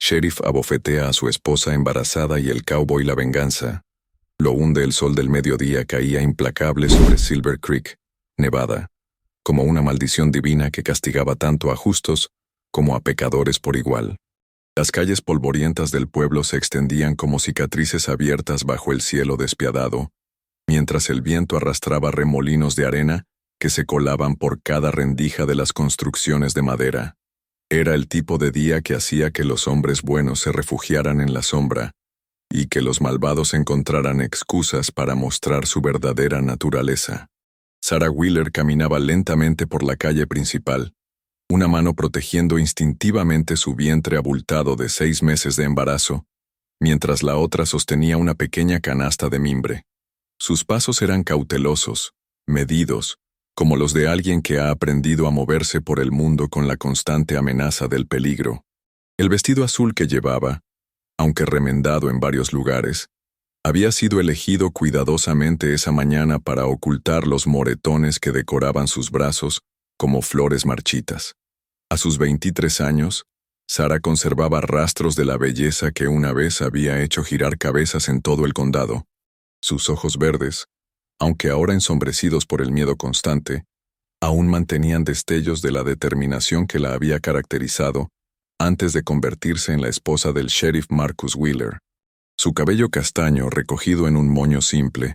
Sheriff abofetea a su esposa embarazada y el cowboy la venganza. Lo hunde el sol del mediodía caía implacable sobre Silver Creek, Nevada, como una maldición divina que castigaba tanto a justos como a pecadores por igual. Las calles polvorientas del pueblo se extendían como cicatrices abiertas bajo el cielo despiadado, mientras el viento arrastraba remolinos de arena que se colaban por cada rendija de las construcciones de madera. Era el tipo de día que hacía que los hombres buenos se refugiaran en la sombra y que los malvados encontraran excusas para mostrar su verdadera naturaleza. Sarah Wheeler caminaba lentamente por la calle principal, una mano protegiendo instintivamente su vientre abultado de 6 meses de embarazo, mientras la otra sostenía una pequeña canasta de mimbre. Sus pasos eran cautelosos, medidos, como los de alguien que ha aprendido a moverse por el mundo con la constante amenaza del peligro. El vestido azul que llevaba, aunque remendado en varios lugares, había sido elegido cuidadosamente esa mañana para ocultar los moretones que decoraban sus brazos como flores marchitas. A sus 23 años, Sarah conservaba rastros de la belleza que una vez había hecho girar cabezas en todo el condado. Sus ojos verdes, aunque ahora ensombrecidos por el miedo constante, aún mantenían destellos de la determinación que la había caracterizado antes de convertirse en la esposa del sheriff Marcus Wheeler. Su cabello castaño, recogido en un moño simple,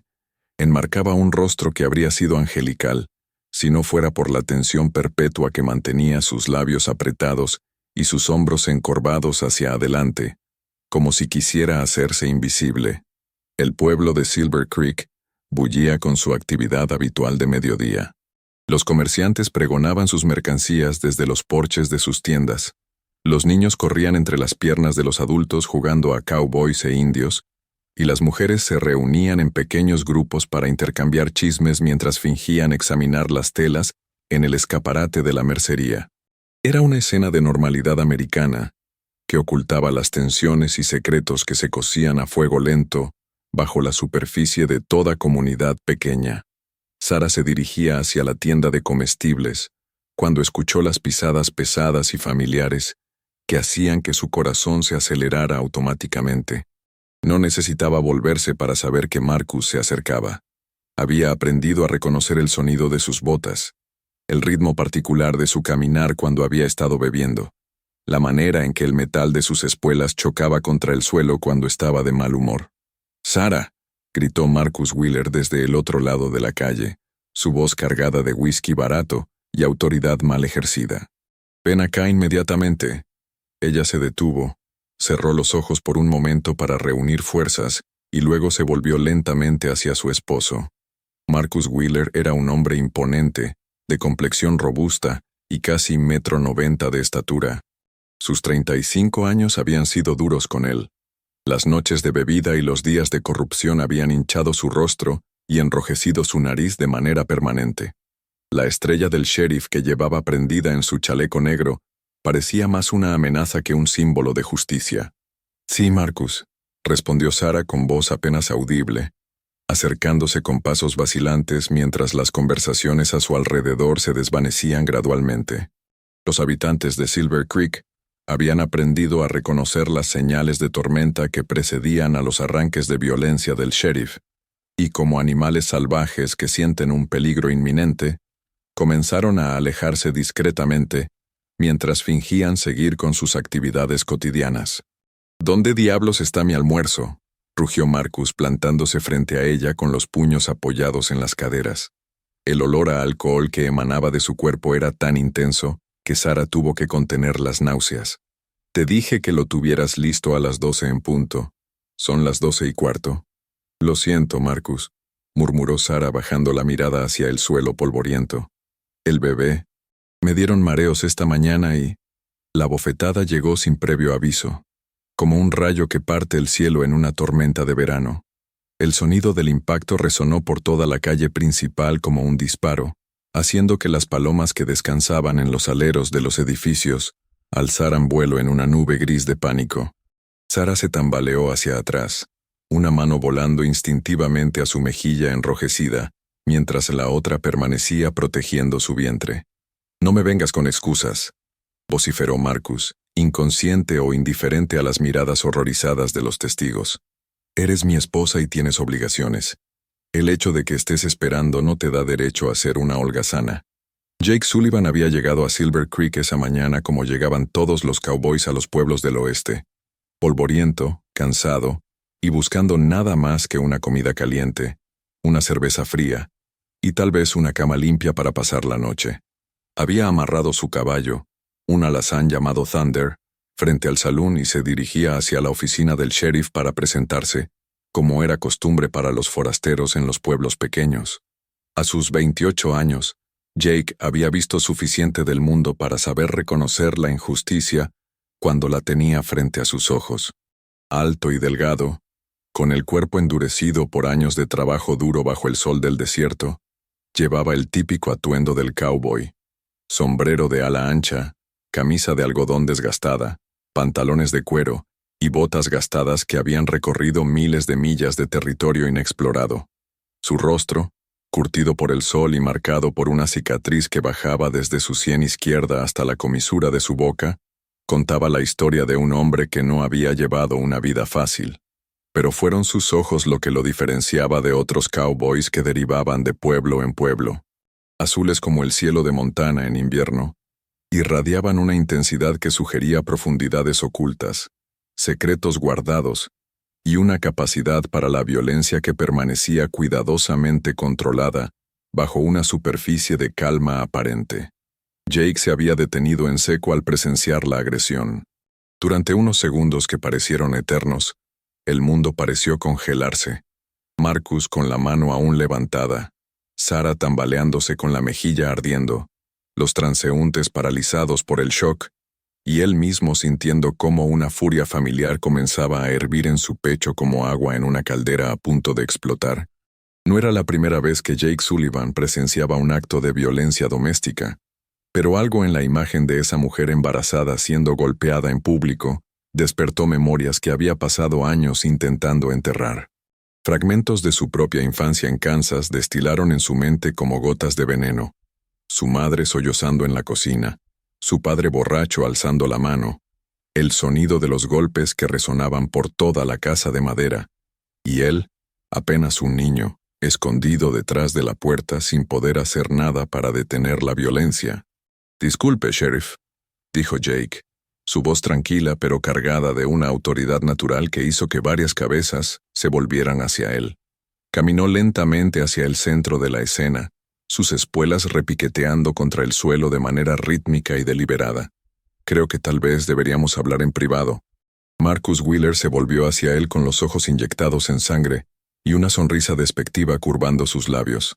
enmarcaba un rostro que habría sido angelical, si no fuera por la tensión perpetua que mantenía sus labios apretados y sus hombros encorvados hacia adelante, como si quisiera hacerse invisible. El pueblo de Silver Creek bullía con su actividad habitual de mediodía. Los comerciantes pregonaban sus mercancías desde los porches de sus tiendas. Los niños corrían entre las piernas de los adultos jugando a cowboys e indios, y las mujeres se reunían en pequeños grupos para intercambiar chismes mientras fingían examinar las telas en el escaparate de la mercería. Era una escena de normalidad americana, que ocultaba las tensiones y secretos que se cocían a fuego lento bajo la superficie de toda comunidad pequeña. Sarah se dirigía hacia la tienda de comestibles, cuando escuchó las pisadas pesadas y familiares que hacían que su corazón se acelerara automáticamente. No necesitaba volverse para saber que Marcus se acercaba. Había aprendido a reconocer el sonido de sus botas, el ritmo particular de su caminar cuando había estado bebiendo, la manera en que el metal de sus espuelas chocaba contra el suelo cuando estaba de mal humor. «¡Sarah!», gritó Marcus Wheeler desde el otro lado de la calle, su voz cargada de whisky barato y autoridad mal ejercida. «Ven acá inmediatamente». Ella se detuvo, cerró los ojos por un momento para reunir fuerzas y luego se volvió lentamente hacia su esposo. Marcus Wheeler era un hombre imponente, de complexión robusta y casi 1,90 m de estatura. Sus 35 años habían sido duros con él. Las noches de bebida y los días de corrupción habían hinchado su rostro y enrojecido su nariz de manera permanente. La estrella del sheriff que llevaba prendida en su chaleco negro parecía más una amenaza que un símbolo de justicia. «Sí, Marcus», respondió Sarah con voz apenas audible, acercándose con pasos vacilantes mientras las conversaciones a su alrededor se desvanecían gradualmente. Los habitantes de Silver Creek habían aprendido a reconocer las señales de tormenta que precedían a los arranques de violencia del sheriff, y como animales salvajes que sienten un peligro inminente, comenzaron a alejarse discretamente mientras fingían seguir con sus actividades cotidianas. «¿Dónde diablos está mi almuerzo?», rugió Marcus plantándose frente a ella con los puños apoyados en las caderas. El olor a alcohol que emanaba de su cuerpo era tan intenso que Sarah tuvo que contener las náuseas. «Te dije que lo tuvieras listo a las 12 en punto. Son las 12:15. «Lo siento, Marcus», murmuró Sarah bajando la mirada hacia el suelo polvoriento. «El bebé. Me dieron mareos esta mañana y...» La bofetada llegó sin previo aviso, como un rayo que parte el cielo en una tormenta de verano. El sonido del impacto resonó por toda la calle principal como un disparo, haciendo que las palomas que descansaban en los aleros de los edificios alzaran vuelo en una nube gris de pánico. Sarah se tambaleó hacia atrás, una mano volando instintivamente a su mejilla enrojecida, mientras la otra permanecía protegiendo su vientre. «No me vengas con excusas». vociferó Marcus, inconsciente o indiferente a las miradas horrorizadas de los testigos. Eres mi esposa y tienes obligaciones. El hecho de que estés esperando no te da derecho a ser una holgazana. Jake Sullivan había llegado a Silver Creek esa mañana como llegaban todos los cowboys a los pueblos del oeste, polvoriento, cansado, y buscando nada más que una comida caliente, una cerveza fría, y tal vez una cama limpia para pasar la noche. Había amarrado su caballo, un alazán llamado Thunder, frente al salón y se dirigía hacia la oficina del sheriff para presentarse, como era costumbre para los forasteros en los pueblos pequeños. A sus 28 años, Jake había visto suficiente del mundo para saber reconocer la injusticia cuando la tenía frente a sus ojos. Alto y delgado, con el cuerpo endurecido por años de trabajo duro bajo el sol del desierto, llevaba el típico atuendo del cowboy: sombrero de ala ancha, camisa de algodón desgastada, pantalones de cuero y botas gastadas que habían recorrido miles de millas de territorio inexplorado. Su rostro, curtido por el sol y marcado por una cicatriz que bajaba desde su sien izquierda hasta la comisura de su boca, contaba la historia de un hombre que no había llevado una vida fácil. Pero fueron sus ojos lo que lo diferenciaba de otros cowboys que derivaban de pueblo en pueblo. Azules como el cielo de Montana en invierno, irradiaban una intensidad que sugería profundidades ocultas, secretos guardados, y una capacidad para la violencia que permanecía cuidadosamente controlada bajo una superficie de calma aparente. Jake se había detenido en seco al presenciar la agresión. Durante unos segundos que parecieron eternos, el mundo pareció congelarse. Marcus con la mano aún levantada, Sarah tambaleándose con la mejilla ardiendo, los transeúntes paralizados por el shock, y él mismo sintiendo cómo una furia familiar comenzaba a hervir en su pecho como agua en una caldera a punto de explotar. No era la primera vez que Jake Sullivan presenciaba un acto de violencia doméstica, pero algo en la imagen de esa mujer embarazada siendo golpeada en público despertó memorias que había pasado años intentando enterrar. Fragmentos de su propia infancia en Kansas destilaron en su mente como gotas de veneno. Su madre sollozando en la cocina, su padre borracho alzando la mano, el sonido de los golpes que resonaban por toda la casa de madera, y él, apenas un niño, escondido detrás de la puerta sin poder hacer nada para detener la violencia. «Disculpe, sheriff», dijo Jake, su voz tranquila pero cargada de una autoridad natural que hizo que varias cabezas se volvieran hacia él. Caminó lentamente hacia el centro de la escena, sus espuelas repiqueteando contra el suelo de manera rítmica y deliberada. «Creo que tal vez deberíamos hablar en privado». Marcus Wheeler se volvió hacia él con los ojos inyectados en sangre y una sonrisa despectiva curvando sus labios.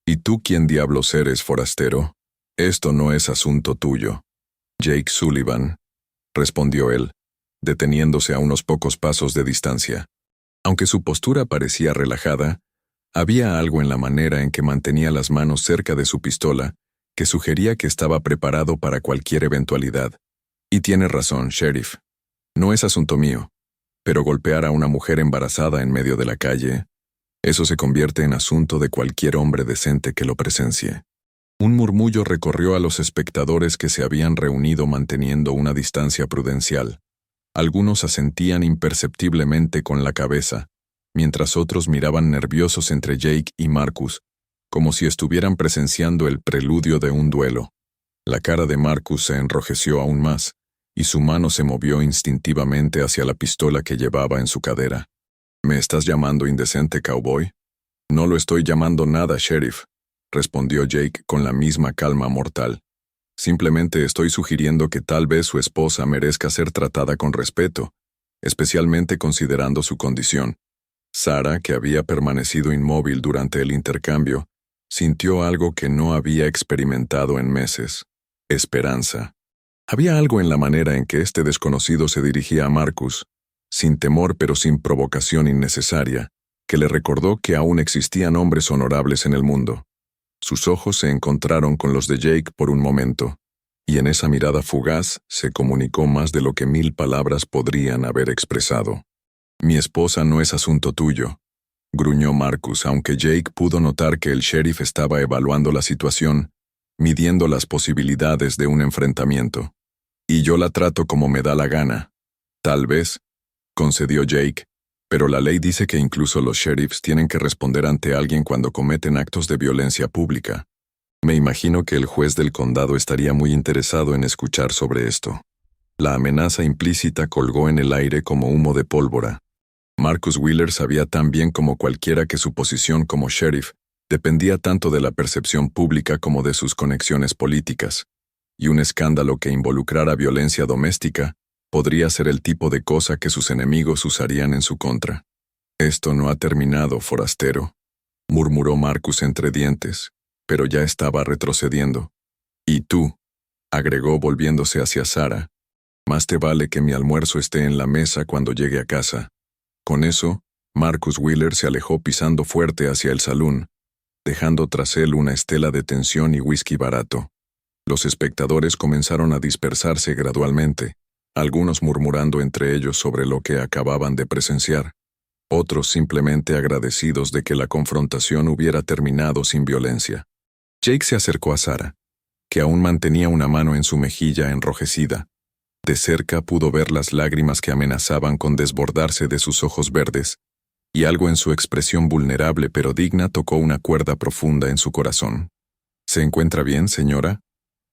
«¿Y tú quién diablos eres, forastero? Esto no es asunto tuyo». «Jake Sullivan», respondió él, deteniéndose a unos pocos pasos de distancia. Aunque su postura parecía relajada, había algo en la manera en que mantenía las manos cerca de su pistola que sugería que estaba preparado para cualquier eventualidad. «Y tiene razón, sheriff. No es asunto mío. Pero golpear a una mujer embarazada en medio de la calle, eso se convierte en asunto de cualquier hombre decente que lo presencie». Un murmullo recorrió a los espectadores que se habían reunido manteniendo una distancia prudencial. Algunos asentían imperceptiblemente con la cabeza, mientras otros miraban nerviosos entre Jake y Marcus, como si estuvieran presenciando el preludio de un duelo. La cara de Marcus se enrojeció aún más, y su mano se movió instintivamente hacia la pistola que llevaba en su cadera. «¿Me estás llamando indecente, cowboy?» «No lo estoy llamando nada, sheriff», respondió Jake con la misma calma mortal. «Simplemente estoy sugiriendo que tal vez su esposa merezca ser tratada con respeto, especialmente considerando su condición». Sarah, que había permanecido inmóvil durante el intercambio, sintió algo que no había experimentado en meses: esperanza. Había algo en la manera en que este desconocido se dirigía a Marcus, sin temor pero sin provocación innecesaria, que le recordó que aún existían hombres honorables en el mundo. Sus ojos se encontraron con los de Jake por un momento, y en esa mirada fugaz se comunicó más de lo que 1000 palabras podrían haber expresado. «Mi esposa no es asunto tuyo», gruñó Marcus, aunque Jake pudo notar que el sheriff estaba evaluando la situación, midiendo las posibilidades de un enfrentamiento. Y yo la trato como me da la gana. Tal vez, concedió Jake, pero la ley dice que incluso los sheriffs tienen que responder ante alguien cuando cometen actos de violencia pública. Me imagino que el juez del condado estaría muy interesado en escuchar sobre esto. La amenaza implícita colgó en el aire como humo de pólvora. Marcus Wheeler sabía tan bien como cualquiera que su posición como sheriff dependía tanto de la percepción pública como de sus conexiones políticas, y un escándalo que involucrara violencia doméstica podría ser el tipo de cosa que sus enemigos usarían en su contra. «Esto no ha terminado, forastero», murmuró Marcus entre dientes, pero ya estaba retrocediendo. «Y tú», agregó volviéndose hacia Sarah, «más te vale que mi almuerzo esté en la mesa cuando llegue a casa». Con eso, Marcus Wheeler se alejó pisando fuerte hacia el salón, dejando tras él una estela de tensión y whisky barato. Los espectadores comenzaron a dispersarse gradualmente, algunos murmurando entre ellos sobre lo que acababan de presenciar, otros simplemente agradecidos de que la confrontación hubiera terminado sin violencia. Jake se acercó a Sarah, que aún mantenía una mano en su mejilla enrojecida. De cerca pudo ver las lágrimas que amenazaban con desbordarse de sus ojos verdes, y algo en su expresión vulnerable pero digna tocó una cuerda profunda en su corazón. «¿Se encuentra bien, señora?»,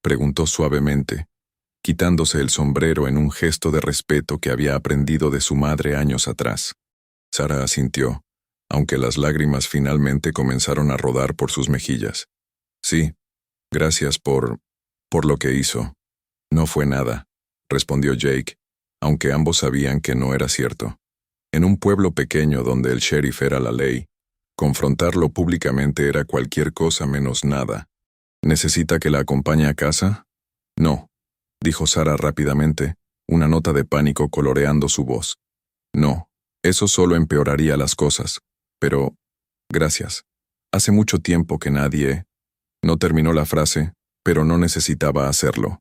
preguntó suavemente, quitándose el sombrero en un gesto de respeto que había aprendido de su madre años atrás. Sarah asintió, aunque las lágrimas finalmente comenzaron a rodar por sus mejillas. «Sí, gracias por lo que hizo». «No fue nada», respondió Jake, aunque ambos sabían que no era cierto. En un pueblo pequeño donde el sheriff era la ley, confrontarlo públicamente era cualquier cosa menos nada. «¿Necesita que la acompañe a casa?» «No», dijo Sarah rápidamente, una nota de pánico coloreando su voz. «No, eso solo empeoraría las cosas. Pero, gracias. Hace mucho tiempo que nadie...» No terminó la frase, pero no necesitaba hacerlo.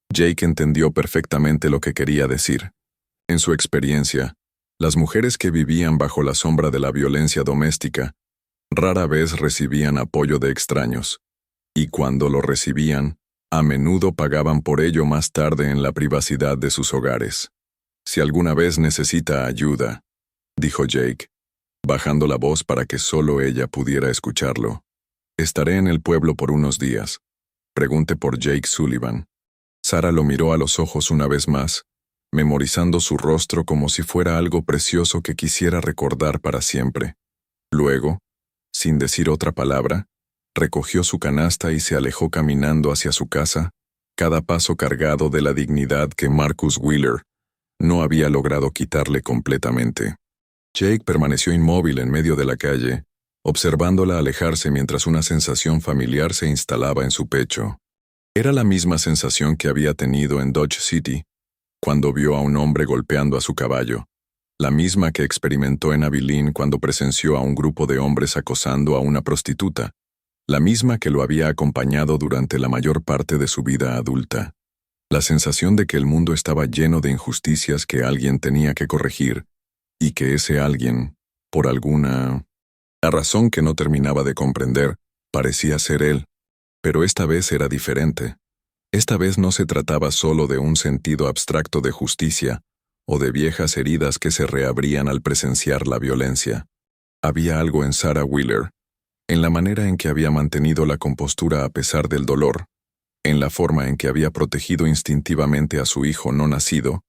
Jake entendió perfectamente lo que quería decir. En su experiencia, las mujeres que vivían bajo la sombra de la violencia doméstica rara vez recibían apoyo de extraños, y cuando lo recibían, a menudo pagaban por ello más tarde en la privacidad de sus hogares. «Si alguna vez necesita ayuda», dijo Jake, bajando la voz para que solo ella pudiera escucharlo, «estaré en el pueblo por unos días. Pregunte por Jake Sullivan». Sarah lo miró a los ojos una vez más, memorizando su rostro como si fuera algo precioso que quisiera recordar para siempre. Luego, sin decir otra palabra, recogió su canasta y se alejó caminando hacia su casa, cada paso cargado de la dignidad que Marcus Wheeler no había logrado quitarle completamente. Jake permaneció inmóvil en medio de la calle, observándola alejarse mientras una sensación familiar se instalaba en su pecho. Era la misma sensación que había tenido en Dodge City, cuando vio a un hombre golpeando a su caballo, la misma que experimentó en Abilene cuando presenció a un grupo de hombres acosando a una prostituta, la misma que lo había acompañado durante la mayor parte de su vida adulta. La sensación de que el mundo estaba lleno de injusticias que alguien tenía que corregir, y que ese alguien, por alguna razón que no terminaba de comprender, parecía ser él. Pero esta vez era diferente. Esta vez no se trataba solo de un sentido abstracto de justicia, o de viejas heridas que se reabrían al presenciar la violencia. Había algo en Sarah Wheeler, en la manera en que había mantenido la compostura a pesar del dolor, en la forma en que había protegido instintivamente a su hijo no nacido,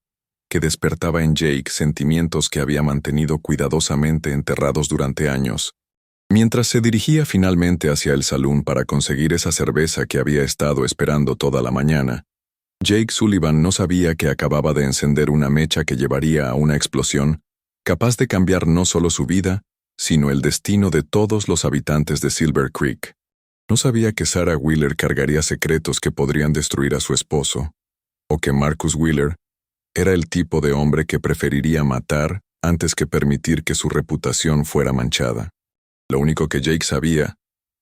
que despertaba en Jake sentimientos que había mantenido cuidadosamente enterrados durante años. Mientras se dirigía finalmente hacia el salón para conseguir esa cerveza que había estado esperando toda la mañana, Jake Sullivan no sabía que acababa de encender una mecha que llevaría a una explosión, capaz de cambiar no solo su vida, sino el destino de todos los habitantes de Silver Creek. No sabía que Sarah Wheeler cargaría secretos que podrían destruir a su esposo, o que Marcus Wheeler era el tipo de hombre que preferiría matar antes que permitir que su reputación fuera manchada. Lo único que Jake sabía,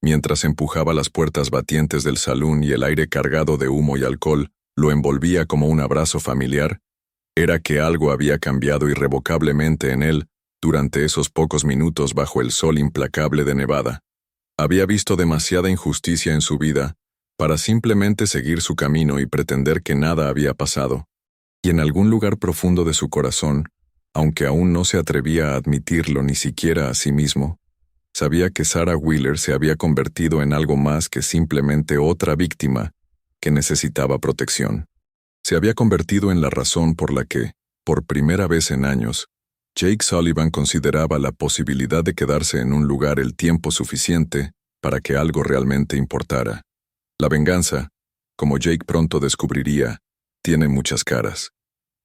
mientras empujaba las puertas batientes del salón y el aire cargado de humo y alcohol lo envolvía como un abrazo familiar, era que algo había cambiado irrevocablemente en él durante esos pocos minutos bajo el sol implacable de Nevada. Había visto demasiada injusticia en su vida para simplemente seguir su camino y pretender que nada había pasado. Y en algún lugar profundo de su corazón, aunque aún no se atrevía a admitirlo ni siquiera a sí mismo, sabía que Sarah Wheeler se había convertido en algo más que simplemente otra víctima que necesitaba protección. Se había convertido en la razón por la que, por primera vez en años, Jake Sullivan consideraba la posibilidad de quedarse en un lugar el tiempo suficiente para que algo realmente importara. La venganza, como Jake pronto descubriría, tiene muchas caras.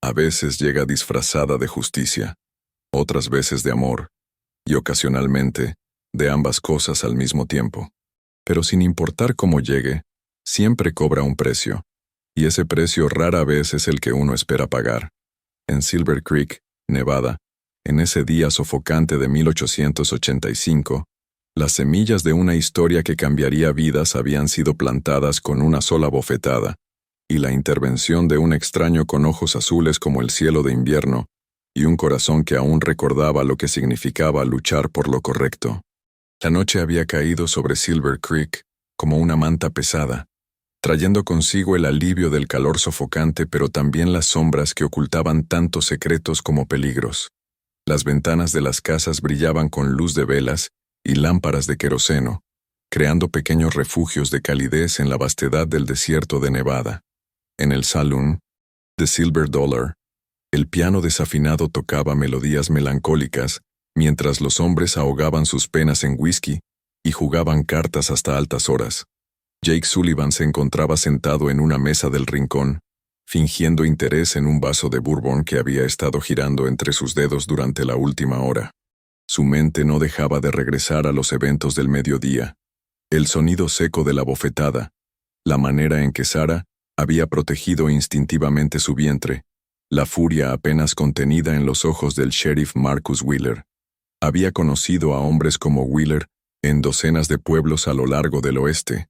A veces llega disfrazada de justicia, otras veces de amor, y ocasionalmente, de ambas cosas al mismo tiempo. Pero sin importar cómo llegue, siempre cobra un precio, y ese precio rara vez es el que uno espera pagar. En Silver Creek, Nevada, en ese día sofocante de 1885, las semillas de una historia que cambiaría vidas habían sido plantadas con una sola bofetada, y la intervención de un extraño con ojos azules como el cielo de invierno, y un corazón que aún recordaba lo que significaba luchar por lo correcto. La noche había caído sobre Silver Creek como una manta pesada, trayendo consigo el alivio del calor sofocante, pero también las sombras que ocultaban tantos secretos como peligros. Las ventanas de las casas brillaban con luz de velas y lámparas de queroseno, creando pequeños refugios de calidez en la vastedad del desierto de Nevada. En el saloon, The Silver Dollar, el piano desafinado tocaba melodías melancólicas, mientras los hombres ahogaban sus penas en whisky y jugaban cartas hasta altas horas. Jake Sullivan se encontraba sentado en una mesa del rincón, fingiendo interés en un vaso de bourbon que había estado girando entre sus dedos durante la última hora. Su mente no dejaba de regresar a los eventos del mediodía, el sonido seco de la bofetada, la manera en que Sarah había protegido instintivamente su vientre, la furia apenas contenida en los ojos del sheriff Marcus Wheeler. Había conocido a hombres como Wheeler en docenas de pueblos a lo largo del oeste,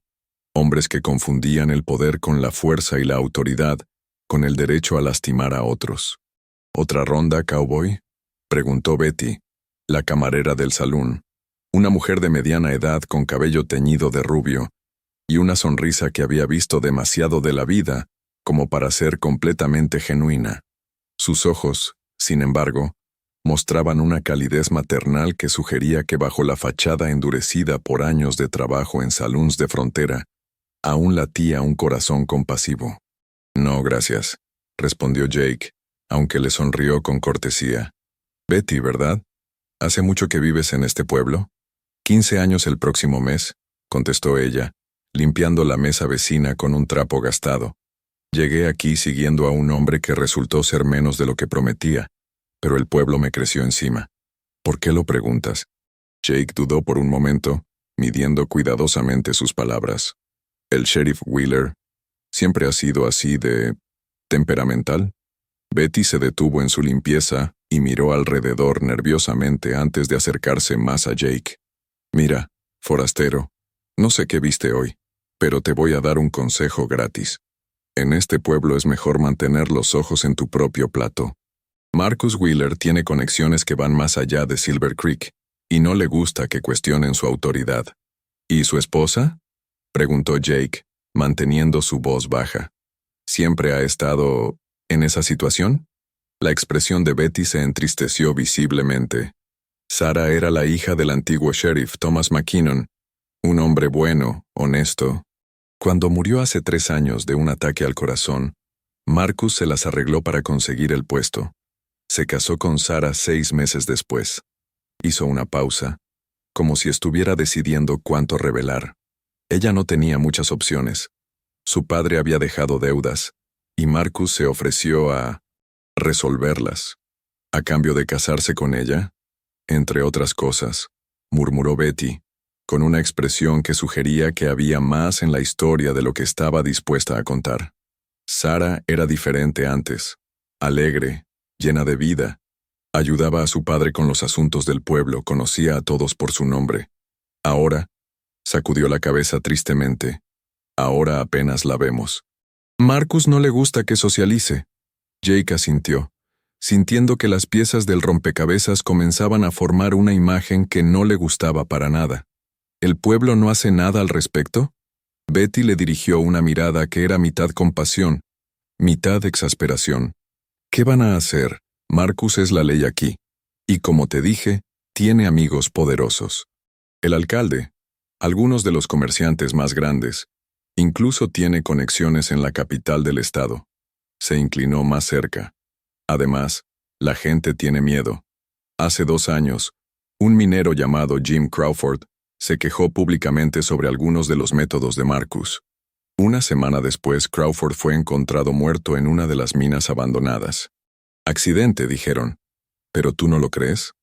hombres que confundían el poder con la fuerza y la autoridad, con el derecho a lastimar a otros. ¿Otra ronda, cowboy?, preguntó Betty, la camarera del salón, una mujer de mediana edad con cabello teñido de rubio, y una sonrisa que había visto demasiado de la vida como para ser completamente genuina. Sus ojos, sin embargo, mostraban una calidez maternal que sugería que bajo la fachada endurecida por años de trabajo en saloons de frontera, aún latía un corazón compasivo. No, gracias, respondió Jake, aunque le sonrió con cortesía. Betty, ¿verdad? ¿Hace mucho que vives en este pueblo? 15 años el próximo mes, contestó ella, limpiando la mesa vecina con un trapo gastado. Llegué aquí siguiendo a un hombre que resultó ser menos de lo que prometía, pero el pueblo me creció encima. ¿Por qué lo preguntas? Jake dudó por un momento, midiendo cuidadosamente sus palabras. ¿El sheriff Wheeler siempre ha sido así de temperamental? Betty se detuvo en su limpieza y miró alrededor nerviosamente antes de acercarse más a Jake. Mira, forastero, no sé qué viste hoy, pero te voy a dar un consejo gratis. En este pueblo es mejor mantener los ojos en tu propio plato. Marcus Wheeler tiene conexiones que van más allá de Silver Creek, y no le gusta que cuestionen su autoridad. ¿Y su esposa?, preguntó Jake, manteniendo su voz baja. ¿Siempre ha estado en esa situación? La expresión de Betty se entristeció visiblemente. Sarah era la hija del antiguo sheriff Thomas McKinnon, un hombre bueno, honesto. Cuando murió hace 3 años de un ataque al corazón, Marcus se las arregló para conseguir el puesto. Se casó con Sarah 6 meses después. Hizo una pausa, como si estuviera decidiendo cuánto revelar. Ella no tenía muchas opciones. Su padre había dejado deudas, y Marcus se ofreció a resolverlas. A cambio de casarse con ella, entre otras cosas, murmuró Betty, con una expresión que sugería que había más en la historia de lo que estaba dispuesta a contar. Sarah era diferente antes, alegre, llena de vida. Ayudaba a su padre con los asuntos del pueblo, conocía a todos por su nombre. Ahora, sacudió la cabeza tristemente. Ahora apenas la vemos. Marcus no le gusta que socialice. Jake asintió, sintiendo que las piezas del rompecabezas comenzaban a formar una imagen que no le gustaba para nada. ¿El pueblo no hace nada al respecto? Betty le dirigió una mirada que era mitad compasión, mitad exasperación. ¿Qué van a hacer? Marcus es la ley aquí. Y como te dije, tiene amigos poderosos. El alcalde, algunos de los comerciantes más grandes, incluso tiene conexiones en la capital del estado. Se inclinó más cerca. Además, la gente tiene miedo. Hace 2 años, un minero llamado Jim Crawford se quejó públicamente sobre algunos de los métodos de Marcus. Una semana después, Crawford fue encontrado muerto en una de las minas abandonadas. Accidente, dijeron. ¿Pero tú no lo crees?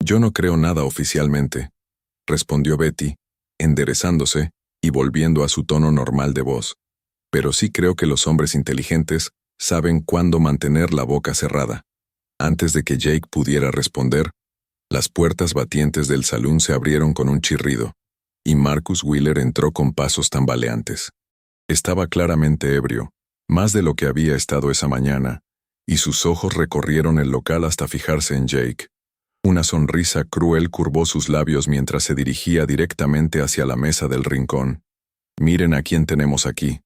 Yo no creo nada oficialmente, respondió Betty, enderezándose y volviendo a su tono normal de voz. Pero sí creo que los hombres inteligentes saben cuándo mantener la boca cerrada. Antes de que Jake pudiera responder, las puertas batientes del salón se abrieron con un chirrido, y Marcus Wheeler entró con pasos tambaleantes. Estaba claramente ebrio, más de lo que había estado esa mañana, y sus ojos recorrieron el local hasta fijarse en Jake. Una sonrisa cruel curvó sus labios mientras se dirigía directamente hacia la mesa del rincón. «Miren a quién tenemos aquí»,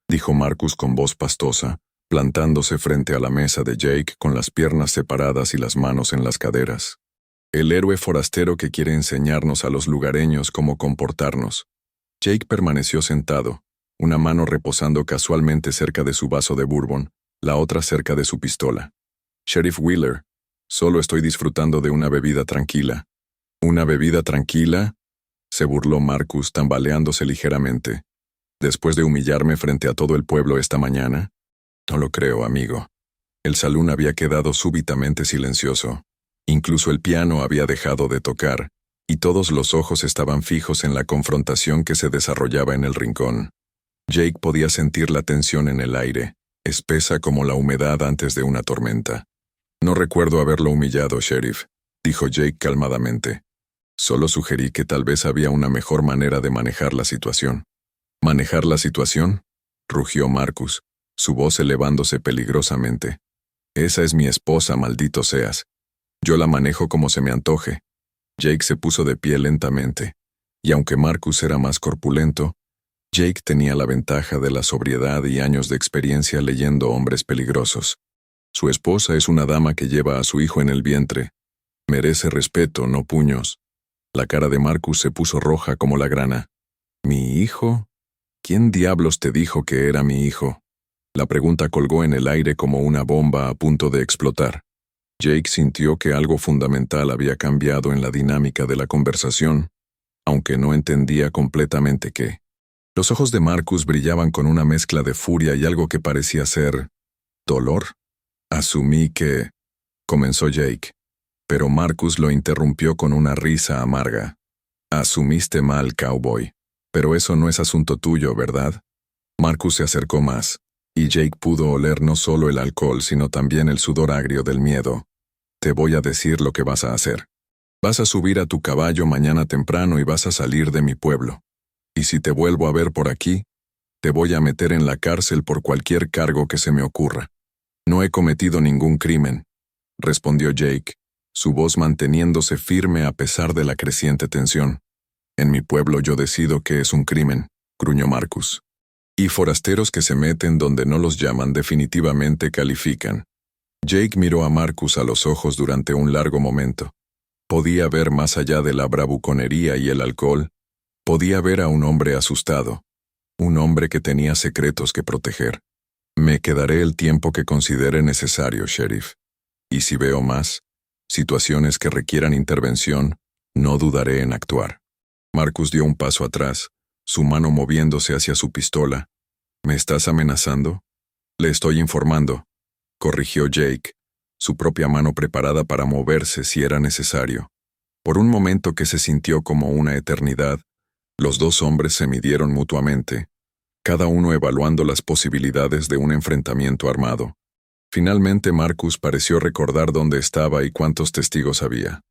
dijo Marcus con voz pastosa, plantándose frente a la mesa de Jake con las piernas separadas y las manos en las caderas. «El héroe forastero que quiere enseñarnos a los lugareños cómo comportarnos». Jake permaneció sentado, una mano reposando casualmente cerca de su vaso de bourbon, la otra cerca de su pistola. «Sheriff Wheeler, solo estoy disfrutando de una bebida tranquila». «¿Una bebida tranquila?», se burló Marcus tambaleándose ligeramente. «¿Después de humillarme frente a todo el pueblo esta mañana?» «No lo creo, amigo». El salón había quedado súbitamente silencioso. Incluso el piano había dejado de tocar, y todos los ojos estaban fijos en la confrontación que se desarrollaba en el rincón. Jake podía sentir la tensión en el aire, espesa como la humedad antes de una tormenta. «No recuerdo haberlo humillado, sheriff», dijo Jake calmadamente. «Solo sugerí que tal vez había una mejor manera de manejar la situación». «¿Manejar la situación?», rugió Marcus, su voz elevándose peligrosamente. «Esa es mi esposa, maldito seas. Yo la manejo como se me antoje». Jake se puso de pie lentamente, y aunque Marcus era más corpulento, Jake tenía la ventaja de la sobriedad y años de experiencia leyendo hombres peligrosos. Su esposa es una dama que lleva a su hijo en el vientre. Merece respeto, no puños. La cara de Marcus se puso roja como la grana. «¿Mi hijo? ¿Quién diablos te dijo que era mi hijo?». La pregunta colgó en el aire como una bomba a punto de explotar. Jake sintió que algo fundamental había cambiado en la dinámica de la conversación, aunque no entendía completamente qué. Los ojos de Marcus brillaban con una mezcla de furia y algo que parecía ser dolor. «Asumí que…», comenzó Jake, pero Marcus lo interrumpió con una risa amarga. «Asumiste mal, cowboy. Pero eso no es asunto tuyo, ¿verdad?». Marcus se acercó más, y Jake pudo oler no solo el alcohol, sino también el sudor agrio del miedo. «Te voy a decir lo que vas a hacer. Vas a subir a tu caballo mañana temprano y vas a salir de mi pueblo. Y si te vuelvo a ver por aquí, te voy a meter en la cárcel por cualquier cargo que se me ocurra». «No he cometido ningún crimen», respondió Jake, su voz manteniéndose firme a pesar de la creciente tensión. «En mi pueblo yo decido qué es un crimen», gruñó Marcus. «Y forasteros que se meten donde no los llaman definitivamente califican». Jake miró a Marcus a los ojos durante un largo momento. Podía ver más allá de la bravuconería y el alcohol. Podía ver a un hombre asustado. Un hombre que tenía secretos que proteger. «Me quedaré el tiempo que considere necesario, sheriff. Y si veo más, situaciones que requieran intervención, no dudaré en actuar». Marcus dio un paso atrás, su mano moviéndose hacia su pistola. «¿Me estás amenazando?». «Le estoy informando», corrigió Jake, su propia mano preparada para moverse si era necesario. Por un momento que se sintió como una eternidad, los dos hombres se midieron mutuamente, cada uno evaluando las posibilidades de un enfrentamiento armado. Finalmente Marcus pareció recordar dónde estaba y cuántos testigos había.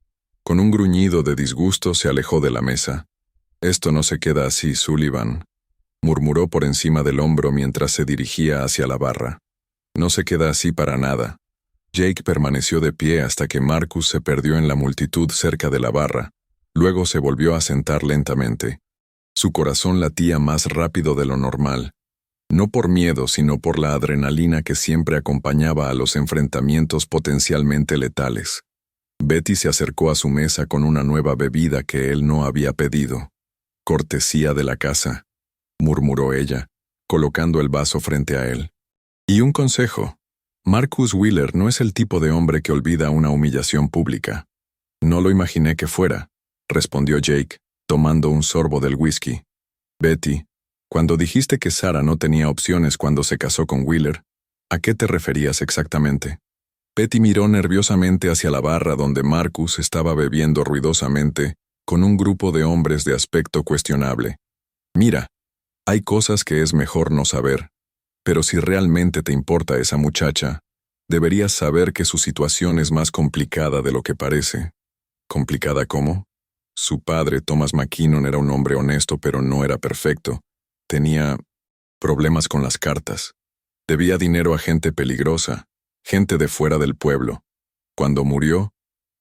Con un gruñido de disgusto se alejó de la mesa. «Esto no se queda así, Sullivan», murmuró por encima del hombro mientras se dirigía hacia la barra. «No se queda así para nada». Jake permaneció de pie hasta que Marcus se perdió en la multitud cerca de la barra. Luego se volvió a sentar lentamente. Su corazón latía más rápido de lo normal, No por miedo, sino por la adrenalina que siempre acompañaba a los enfrentamientos potencialmente letales. Betty se acercó a su mesa con una nueva bebida que él no había pedido. «Cortesía de la casa», murmuró ella, colocando el vaso frente a él. «Y un consejo. Marcus Wheeler no es el tipo de hombre que olvida una humillación pública». «No lo imaginé que fuera», respondió Jake, tomando un sorbo del whisky. «Betty, cuando dijiste que Sarah no tenía opciones cuando se casó con Wheeler, ¿a qué te referías exactamente?» Betty miró nerviosamente hacia la barra donde Marcus estaba bebiendo ruidosamente con un grupo de hombres de aspecto cuestionable. «Mira, hay cosas que es mejor no saber, pero si realmente te importa esa muchacha, deberías saber que su situación es más complicada de lo que parece». «¿Complicada cómo?» Su padre, Thomas McKinnon, era un hombre honesto, pero no era perfecto. Tenía problemas con las cartas. Debía dinero a gente peligrosa, gente de fuera del pueblo. Cuando murió,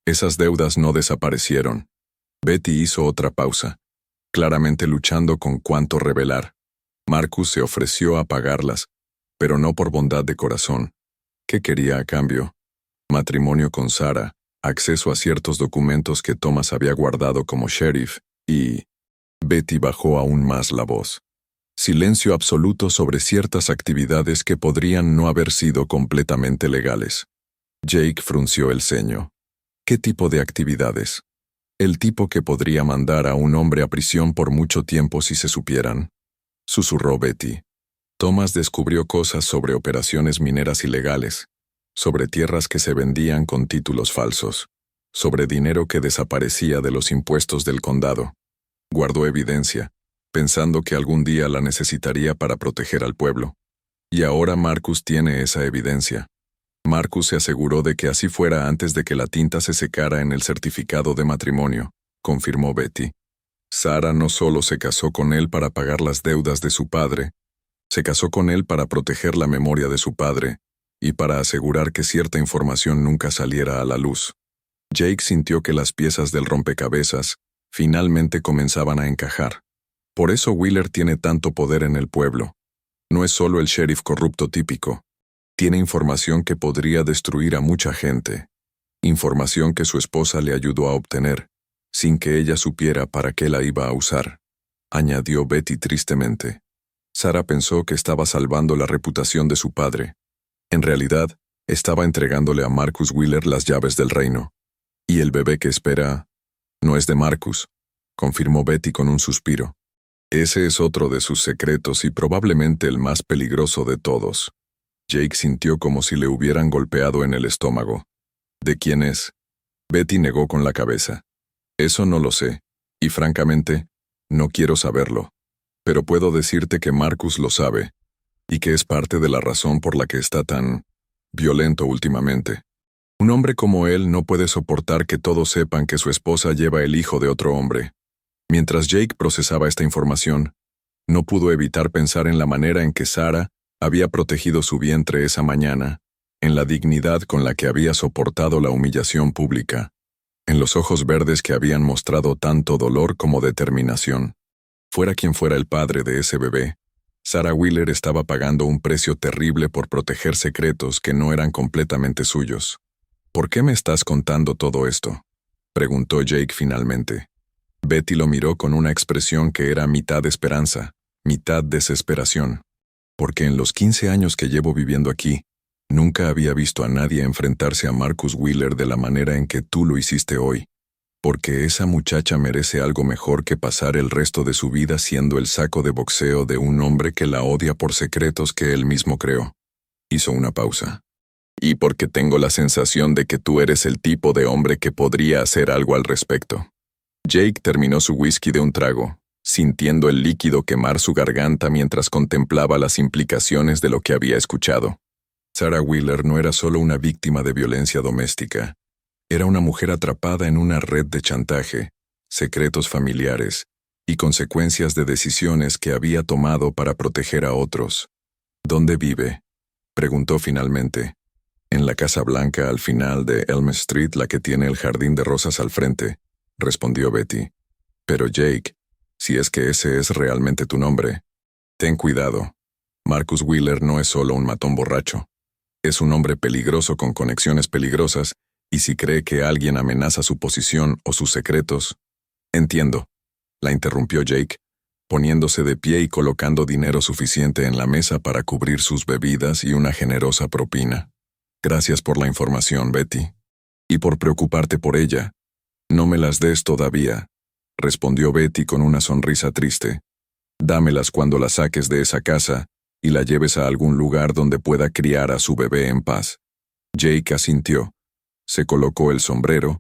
esas deudas no desaparecieron. Betty hizo otra pausa, claramente luchando con cuánto revelar. Marcus se ofreció a pagarlas, pero no por bondad de corazón. ¿Qué quería a cambio? Matrimonio con Sarah, acceso a ciertos documentos que Thomas había guardado como sheriff, y... Betty bajó aún más la voz. Silencio absoluto sobre ciertas actividades que podrían no haber sido completamente legales. Jake frunció el ceño. ¿Qué tipo de actividades? El tipo que podría mandar a un hombre a prisión por mucho tiempo si se supieran. Susurró Betty. Thomas descubrió cosas sobre operaciones mineras ilegales, sobre tierras que se vendían con títulos falsos, sobre dinero que desaparecía de los impuestos del condado. Guardó evidencia, pensando que algún día la necesitaría para proteger al pueblo. Y ahora Marcus tiene esa evidencia. Marcus se aseguró de que así fuera antes de que la tinta se secara en el certificado de matrimonio, confirmó Betty. Sarah no solo se casó con él para pagar las deudas de su padre, se casó con él para proteger la memoria de su padre y para asegurar que cierta información nunca saliera a la luz. Jake sintió que las piezas del rompecabezas finalmente comenzaban a encajar. Por eso Wheeler tiene tanto poder en el pueblo. No es solo el sheriff corrupto típico. Tiene información que podría destruir a mucha gente. Información que su esposa le ayudó a obtener, sin que ella supiera para qué la iba a usar, añadió Betty tristemente. Sarah pensó que estaba salvando la reputación de su padre. En realidad, estaba entregándole a Marcus Wheeler las llaves del reino. Y el bebé que espera no es de Marcus, confirmó Betty con un suspiro. Ese es otro de sus secretos y probablemente el más peligroso de todos. Jake sintió como si le hubieran golpeado en el estómago. ¿De quién es? Betty negó con la cabeza. Eso no lo sé, y francamente, no quiero saberlo. Pero puedo decirte que Marcus lo sabe, y que es parte de la razón por la que está tan violento últimamente. Un hombre como él no puede soportar que todos sepan que su esposa lleva el hijo de otro hombre. Mientras Jake procesaba esta información, no pudo evitar pensar en la manera en que Sarah había protegido su vientre esa mañana, en la dignidad con la que había soportado la humillación pública, en los ojos verdes que habían mostrado tanto dolor como determinación. Fuera quien fuera el padre de ese bebé, Sarah Wheeler estaba pagando un precio terrible por proteger secretos que no eran completamente suyos. ¿Por qué me estás contando todo esto?, preguntó Jake finalmente. Betty lo miró con una expresión que era mitad esperanza, mitad desesperación. Porque en los 15 años que llevo viviendo aquí, nunca había visto a nadie enfrentarse a Marcus Wheeler de la manera en que tú lo hiciste hoy. Porque esa muchacha merece algo mejor que pasar el resto de su vida siendo el saco de boxeo de un hombre que la odia por secretos que él mismo creó. Hizo una pausa. Y porque tengo la sensación de que tú eres el tipo de hombre que podría hacer algo al respecto. Jake terminó su whisky de un trago, sintiendo el líquido quemar su garganta mientras contemplaba las implicaciones de lo que había escuchado. Sarah Wheeler no era solo una víctima de violencia doméstica. Era una mujer atrapada en una red de chantaje, secretos familiares y consecuencias de decisiones que había tomado para proteger a otros. ¿Dónde vive?, preguntó finalmente. En la Casa Blanca al final de Elm Street, la que tiene el jardín de rosas al frente, respondió Betty. Pero Jake, si es que ese es realmente tu nombre, ten cuidado. Marcus Wheeler no es solo un matón borracho. Es un hombre peligroso con conexiones peligrosas, y si cree que alguien amenaza su posición o sus secretos... Entiendo, la interrumpió Jake, poniéndose de pie y colocando dinero suficiente en la mesa para cubrir sus bebidas y una generosa propina. Gracias por la información, Betty. Y por preocuparte por ella. No me las des todavía, respondió Betty con una sonrisa triste. Dámelas cuando la saques de esa casa y la lleves a algún lugar donde pueda criar a su bebé en paz. Jake asintió, se colocó el sombrero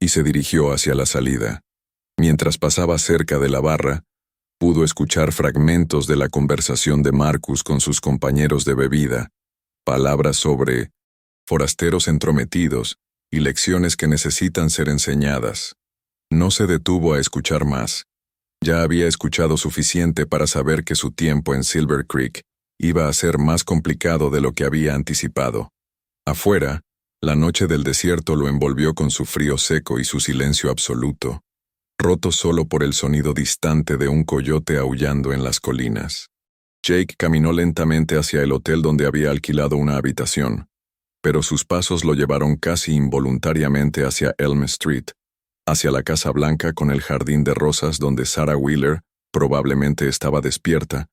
y se dirigió hacia la salida. Mientras pasaba cerca de la barra, pudo escuchar fragmentos de la conversación de Marcus con sus compañeros de bebida, palabras sobre forasteros entrometidos y lecciones que necesitan ser enseñadas. No se detuvo a escuchar más. Ya había escuchado suficiente para saber que su tiempo en Silver Creek iba a ser más complicado de lo que había anticipado. Afuera, la noche del desierto lo envolvió con su frío seco y su silencio absoluto, roto solo por el sonido distante de un coyote aullando en las colinas. Jake caminó lentamente hacia el hotel donde había alquilado una habitación, pero sus pasos lo llevaron casi involuntariamente hacia Elm Street, hacia la Casa Blanca con el jardín de rosas donde Sarah Wheeler probablemente estaba despierta,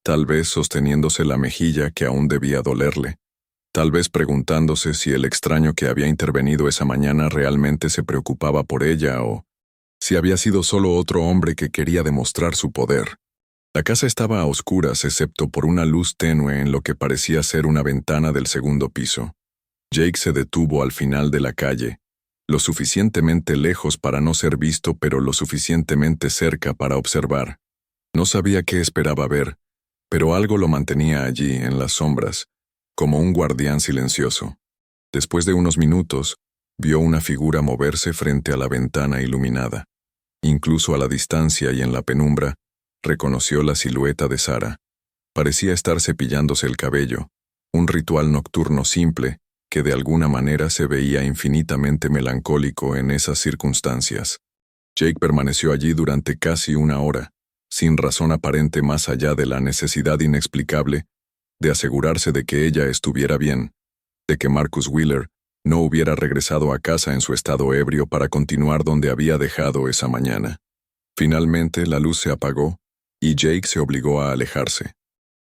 tal vez sosteniéndose la mejilla que aún debía dolerle, tal vez preguntándose si el extraño que había intervenido esa mañana realmente se preocupaba por ella o si había sido solo otro hombre que quería demostrar su poder. La casa estaba a oscuras excepto por una luz tenue en lo que parecía ser una ventana del segundo piso. Jake se detuvo al final de la calle, lo suficientemente lejos para no ser visto pero lo suficientemente cerca para observar. No sabía qué esperaba ver, pero algo lo mantenía allí, en las sombras, como un guardián silencioso. Después de unos minutos, vio una figura moverse frente a la ventana iluminada. Incluso a la distancia y en la penumbra, reconoció la silueta de Sarah. Parecía estar cepillándose el cabello, un ritual nocturno simple que de alguna manera se veía infinitamente melancólico en esas circunstancias. Jake permaneció allí durante casi una hora, sin razón aparente más allá de la necesidad inexplicable de asegurarse de que ella estuviera bien, de que Marcus Wheeler no hubiera regresado a casa en su estado ebrio para continuar donde había dejado esa mañana. Finalmente la luz se apagó y Jake se obligó a alejarse.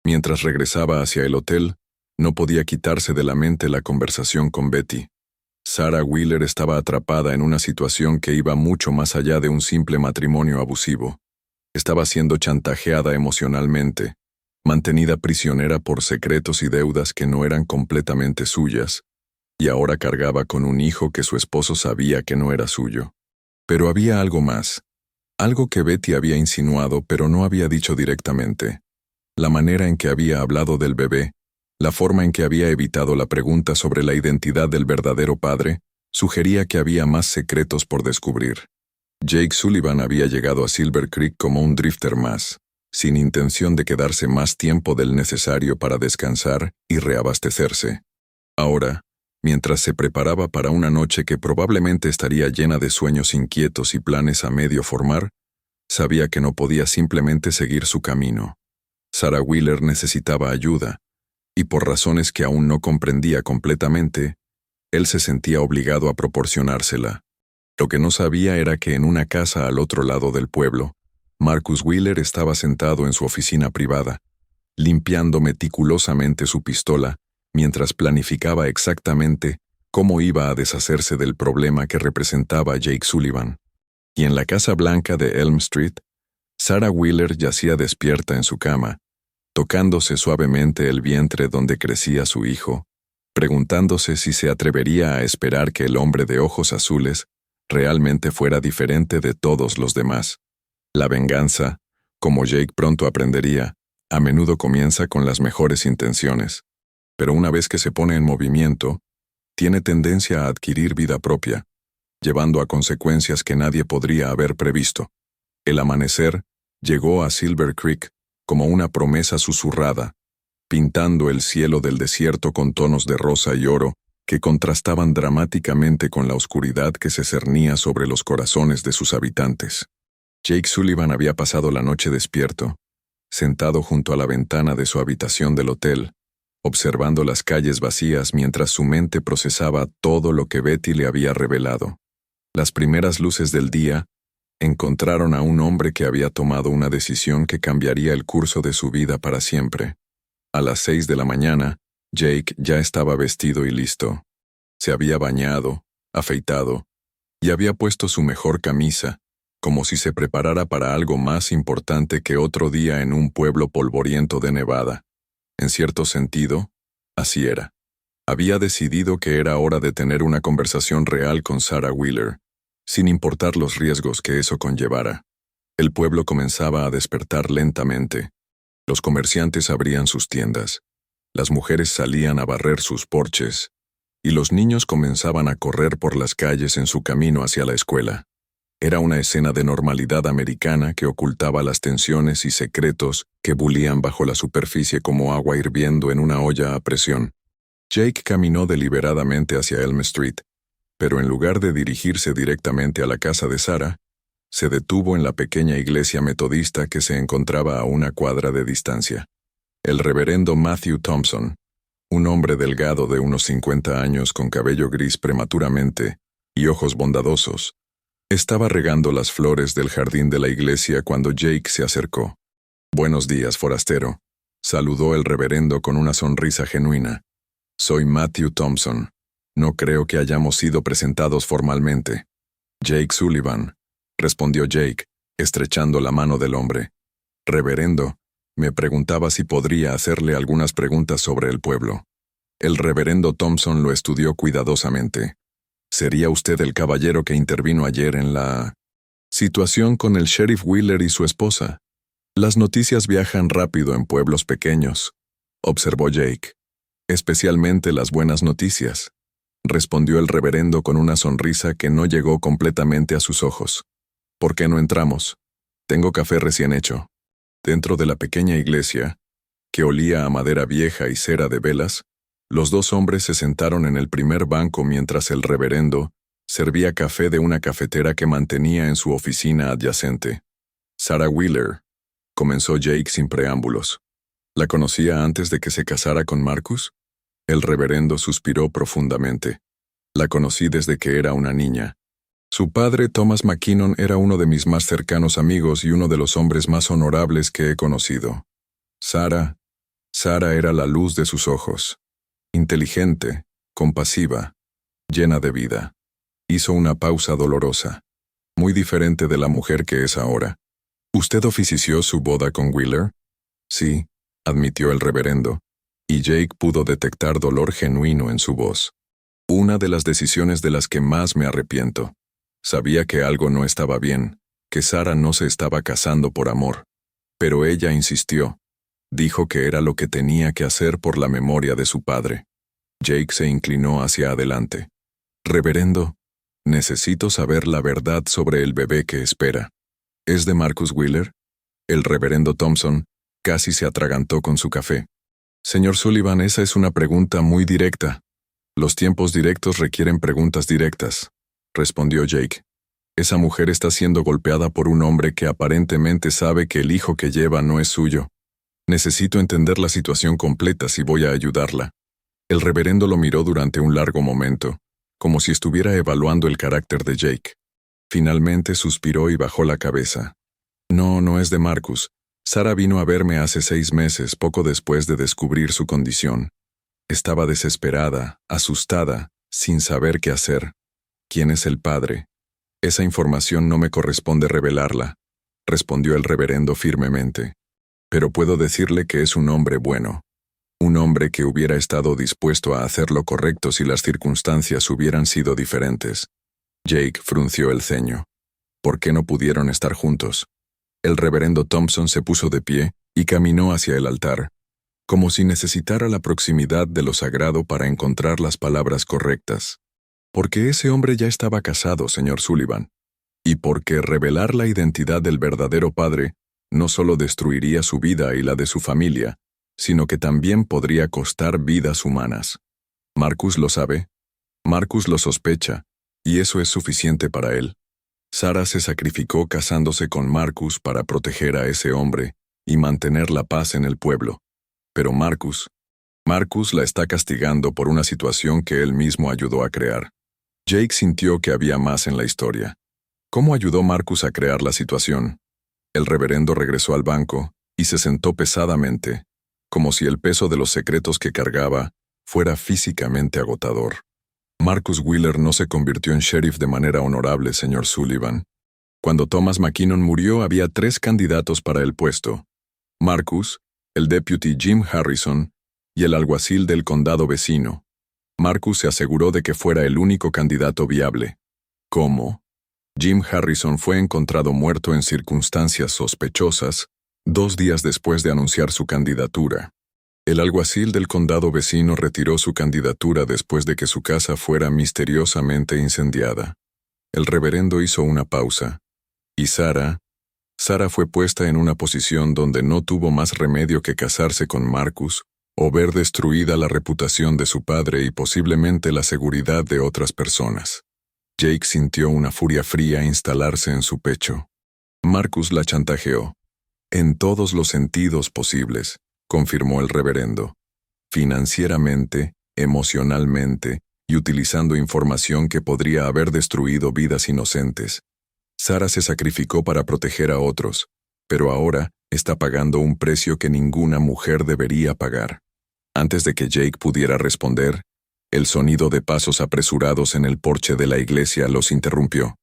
Mientras regresaba hacia el hotel, no podía quitarse de la mente la conversación con Betty. Sarah Wheeler estaba atrapada en una situación que iba mucho más allá de un simple matrimonio abusivo. Estaba siendo chantajeada emocionalmente, mantenida prisionera por secretos y deudas que no eran completamente suyas, y ahora cargaba con un hijo que su esposo sabía que no era suyo. Pero había algo más, algo que Betty había insinuado pero no había dicho directamente. La manera en que había hablado del bebé, la forma en que había evitado la pregunta sobre la identidad del verdadero padre, sugería que había más secretos por descubrir. Jake Sullivan había llegado a Silver Creek como un drifter más, sin intención de quedarse más tiempo del necesario para descansar y reabastecerse. Ahora, mientras se preparaba para una noche que probablemente estaría llena de sueños inquietos y planes a medio formar, sabía que no podía simplemente seguir su camino. Sarah Wheeler necesitaba ayuda, y por razones que aún no comprendía completamente, él se sentía obligado a proporcionársela. Lo que no sabía era que en una casa al otro lado del pueblo, Marcus Wheeler estaba sentado en su oficina privada, limpiando meticulosamente su pistola, mientras planificaba exactamente cómo iba a deshacerse del problema que representaba Jake Sullivan. Y en la Casa Blanca de Elm Street, Sarah Wheeler yacía despierta en su cama, tocándose suavemente el vientre donde crecía su hijo, preguntándose si se atrevería a esperar que el hombre de ojos azules realmente fuera diferente de todos los demás. La venganza, como Jake pronto aprendería, a menudo comienza con las mejores intenciones, pero una vez que se pone en movimiento, tiene tendencia a adquirir vida propia, llevando a consecuencias que nadie podría haber previsto. El amanecer llegó a Silver Creek como una promesa susurrada, pintando el cielo del desierto con tonos de rosa y oro que contrastaban dramáticamente con la oscuridad que se cernía sobre los corazones de sus habitantes. Jake Sullivan había pasado la noche despierto, sentado junto a la ventana de su habitación del hotel, observando las calles vacías mientras su mente procesaba todo lo que Betty le había revelado. Las primeras luces del día encontraron a un hombre que había tomado una decisión que cambiaría el curso de su vida para siempre. A las 6 de la mañana, Jake ya estaba vestido y listo. Se había bañado, afeitado, y había puesto su mejor camisa, como si se preparara para algo más importante que otro día en un pueblo polvoriento de Nevada. En cierto sentido, así era. Había decidido que era hora de tener una conversación real con Sarah Wheeler, sin importar los riesgos que eso conllevara. El pueblo comenzaba a despertar lentamente. Los comerciantes abrían sus tiendas, las mujeres salían a barrer sus porches, y los niños comenzaban a correr por las calles en su camino hacia la escuela. Era una escena de normalidad americana que ocultaba las tensiones y secretos que bulían bajo la superficie como agua hirviendo en una olla a presión. Jake caminó deliberadamente hacia Elm Street, pero en lugar de dirigirse directamente a la casa de Sarah, se detuvo en la pequeña iglesia metodista que se encontraba a una cuadra de distancia. El reverendo Matthew Thompson, un hombre delgado de unos 50 años con cabello gris prematuramente y ojos bondadosos, estaba regando las flores del jardín de la iglesia cuando Jake se acercó. «Buenos días, forastero», saludó el reverendo con una sonrisa genuina. «Soy Matthew Thompson. No creo que hayamos sido presentados formalmente». «Jake Sullivan», respondió Jake, estrechando la mano del hombre. «Reverendo, me preguntaba si podría hacerle algunas preguntas sobre el pueblo». El reverendo Thompson lo estudió cuidadosamente. «¿Sería usted el caballero que intervino ayer en la situación con el sheriff Wheeler y su esposa? Las noticias viajan rápido en pueblos pequeños», observó Jake. «Especialmente las buenas noticias», respondió el reverendo con una sonrisa que no llegó completamente a sus ojos. «¿Por qué no entramos? Tengo café recién hecho». Dentro de la pequeña iglesia, que olía a madera vieja y cera de velas, los dos hombres se sentaron en el primer banco mientras el reverendo servía café de una cafetera que mantenía en su oficina adyacente. «Sarah Wheeler», comenzó Jake sin preámbulos. «¿La conocía antes de que se casara con Marcus?» El reverendo suspiró profundamente. «La conocí desde que era una niña. Su padre, Thomas McKinnon, era uno de mis más cercanos amigos y uno de los hombres más honorables que he conocido. Sarah era la luz de sus ojos. Inteligente, compasiva, llena de vida». Hizo una pausa dolorosa, muy diferente de la mujer que es ahora. «¿Usted ofició su boda con Wheeler?» «Sí», admitió el reverendo, y Jake pudo detectar dolor genuino en su voz. «Una de las decisiones de las que más me arrepiento. Sabía que algo no estaba bien, que Sarah no se estaba casando por amor. Pero ella insistió. Dijo que era lo que tenía que hacer por la memoria de su padre». Jake se inclinó hacia adelante. «Reverendo, necesito saber la verdad sobre el bebé que espera. ¿Es de Marcus Wheeler?» El reverendo Thompson casi se atragantó con su café. «Señor Sullivan, esa es una pregunta muy directa. Los tiempos directos requieren preguntas directas», respondió Jake. «Esa mujer está siendo golpeada por un hombre que aparentemente sabe que el hijo que lleva no es suyo. Necesito entender la situación completa si voy a ayudarla». El reverendo lo miró durante un largo momento, como si estuviera evaluando el carácter de Jake. Finalmente suspiró y bajó la cabeza. No es de Marcus. Sarah vino a verme hace 6 meses, poco después de descubrir su condición. Estaba desesperada, asustada, sin saber qué hacer. ¿Quién es el padre? Esa información no me corresponde revelarla», respondió el reverendo firmemente. «Pero puedo decirle que es un hombre bueno. Un hombre que hubiera estado dispuesto a hacer lo correcto si las circunstancias hubieran sido diferentes». Jake frunció el ceño. «¿Por qué no pudieron estar juntos?» El reverendo Thompson se puso de pie y caminó hacia el altar, como si necesitara la proximidad de lo sagrado para encontrar las palabras correctas. «Porque ese hombre ya estaba casado, señor Sullivan, y porque revelar la identidad del verdadero padre no solo destruiría su vida y la de su familia, sino que también podría costar vidas humanas. Marcus lo sabe, Marcus lo sospecha, y eso es suficiente para él. Sarah se sacrificó casándose con Marcus para proteger a ese hombre, y mantener la paz en el pueblo. Pero Marcus la está castigando por una situación que él mismo ayudó a crear. Jake sintió que había más en la historia. ¿Cómo ayudó Marcus a crear la situación? El reverendo regresó al banco y se sentó pesadamente, como si el peso de los secretos que cargaba fuera físicamente agotador. Marcus Wheeler no se convirtió en sheriff de manera honorable, señor Sullivan. Cuando Thomas McKinnon murió, había 3 candidatos para el puesto: Marcus, el deputy Jim Harrison y el alguacil del condado vecino. Marcus se aseguró de que fuera el único candidato viable. ¿Cómo? Jim Harrison fue encontrado muerto en circunstancias sospechosas 2 días después de anunciar su candidatura. El alguacil del condado vecino retiró su candidatura después de que su casa fuera misteriosamente incendiada. El reverendo hizo una pausa. Y Sara fue puesta en una posición donde no tuvo más remedio que casarse con Marcus o ver destruida la reputación de su padre y posiblemente la seguridad de otras personas. Jake sintió una furia fría instalarse en su pecho. Marcus la chantajeó. En todos los sentidos posibles, confirmó el reverendo. Financieramente, emocionalmente y utilizando información que podría haber destruido vidas inocentes. Sara se sacrificó para proteger a otros, pero ahora está pagando un precio que ninguna mujer debería pagar. Antes de que Jake pudiera responder, el sonido de pasos apresurados en el porche de la iglesia los interrumpió.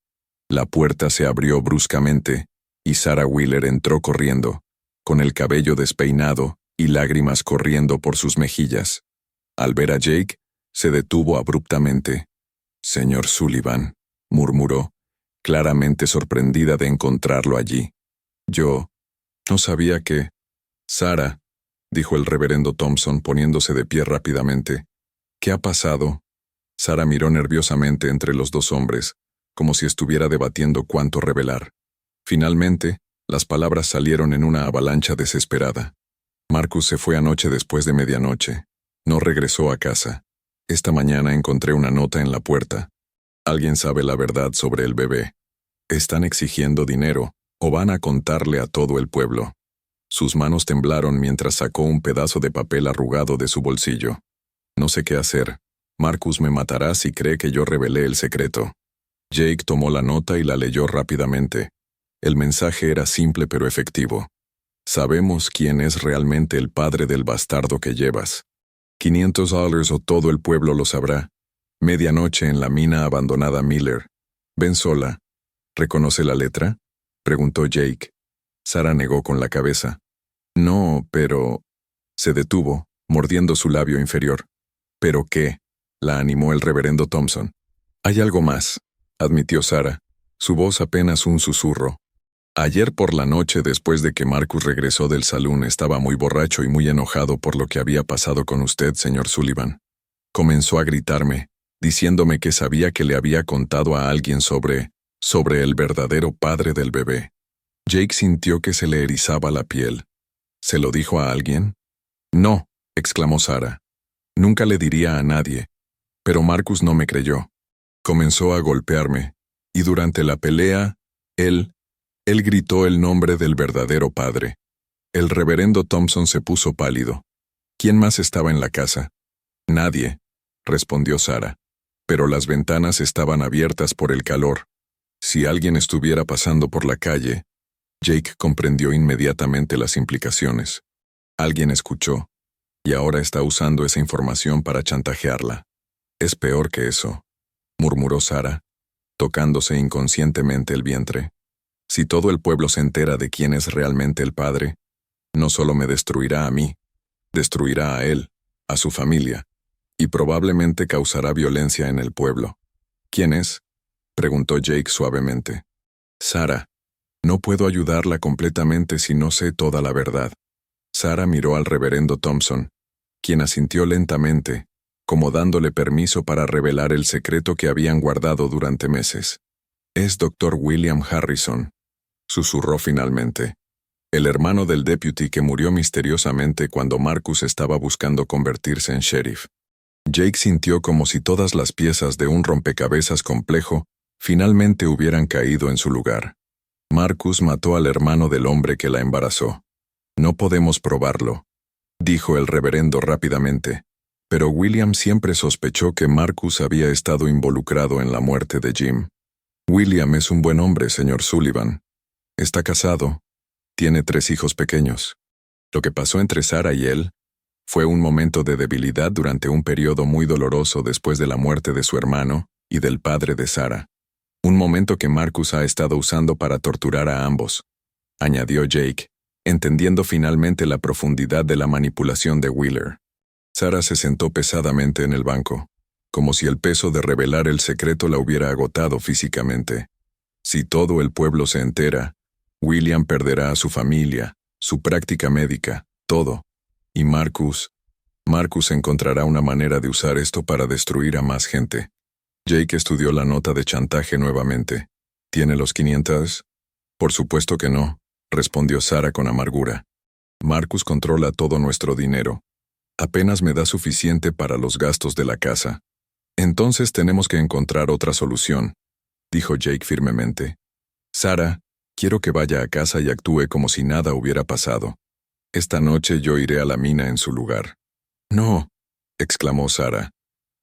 La puerta se abrió bruscamente y Sarah Wheeler entró corriendo, con el cabello despeinado y lágrimas corriendo por sus mejillas. Al ver a Jake, se detuvo abruptamente. «Señor Sullivan», murmuró, claramente sorprendida de encontrarlo allí. «Yo no sabía que...» «Sara», dijo el reverendo Thompson poniéndose de pie rápidamente. «¿Qué ha pasado?» Sara miró nerviosamente entre los 2 hombres, como si estuviera debatiendo cuánto revelar. Finalmente, las palabras salieron en una avalancha desesperada. «Marcus se fue anoche después de medianoche. No regresó a casa. Esta mañana encontré una nota en la puerta. Alguien sabe la verdad sobre el bebé. Están exigiendo dinero, o van a contarle a todo el pueblo». Sus manos temblaron mientras sacó un pedazo de papel arrugado de su bolsillo. «No sé qué hacer. Marcus me matará si cree que yo revelé el secreto». Jake tomó la nota y la leyó rápidamente. El mensaje era simple pero efectivo. «Sabemos quién es realmente el padre del bastardo que llevas. $500 o todo el pueblo lo sabrá. Medianoche en la mina abandonada Miller. Ven sola». «¿Reconoce la letra?», preguntó Jake. Sara negó con la cabeza. «No, pero...» Se detuvo, mordiendo su labio inferior. «¿Pero qué?», la animó el reverendo Thompson. «Hay algo más», admitió Sara, su voz apenas un susurro. «Ayer por la noche, después de que Marcus regresó del salón, estaba muy borracho y muy enojado por lo que había pasado con usted, señor Sullivan. Comenzó a gritarme, diciéndome que sabía que le había contado a alguien sobre el verdadero padre del bebé». Jake sintió que se le erizaba la piel. «¿Se lo dijo a alguien?». «No», exclamó Sara. «Nunca le diría a nadie». Pero Marcus no me creyó. Comenzó a golpearme, y durante la pelea, él gritó el nombre del verdadero padre. El reverendo Thompson se puso pálido. «¿Quién más estaba en la casa?». «Nadie», respondió Sara. «Pero las ventanas estaban abiertas por el calor. Si alguien estuviera pasando por la calle...». Jake comprendió inmediatamente las implicaciones. Alguien escuchó, y ahora está usando esa información para chantajearla. «Es peor que eso», murmuró Sara, tocándose inconscientemente el vientre. «Si todo el pueblo se entera de quién es realmente el padre, no solo me destruirá a mí, destruirá a él, a su familia, y probablemente causará violencia en el pueblo». «¿Quién es?», preguntó Jake suavemente. «Sara. No puedo ayudarla completamente si no sé toda la verdad». Sara miró al reverendo Thompson, quien asintió lentamente, como dándole permiso para revelar el secreto que habían guardado durante meses. «Es Dr. William Harrison», susurró finalmente, «el hermano del deputy que murió misteriosamente cuando Marcus estaba buscando convertirse en sheriff». Jake sintió como si todas las piezas de un rompecabezas complejo finalmente hubieran caído en su lugar. Marcus mató al hermano del hombre que la embarazó. No podemos probarlo, dijo el reverendo rápidamente, pero William siempre sospechó que Marcus había estado involucrado en la muerte de Jim. William es un buen hombre, señor Sullivan. Está casado. Tiene 3 hijos pequeños. Lo que pasó entre Sarah y él fue un momento de debilidad durante un periodo muy doloroso después de la muerte de su hermano y del padre de Sarah. Un momento que Marcus ha estado usando para torturar a ambos, añadió Jake, entendiendo finalmente la profundidad de la manipulación de Wheeler. Sarah se sentó pesadamente en el banco, como si el peso de revelar el secreto la hubiera agotado físicamente. Si todo el pueblo se entera, William perderá a su familia, su práctica médica, todo. Y Marcus encontrará una manera de usar esto para destruir a más gente. Jake estudió la nota de chantaje nuevamente. ¿Tiene los 500? Por supuesto que no, respondió Sarah con amargura. Marcus controla todo nuestro dinero. Apenas me da suficiente para los gastos de la casa. Entonces tenemos que encontrar otra solución, dijo Jake firmemente. Sarah, quiero que vaya a casa y actúe como si nada hubiera pasado. Esta noche yo iré a la mina en su lugar. No, exclamó Sarah.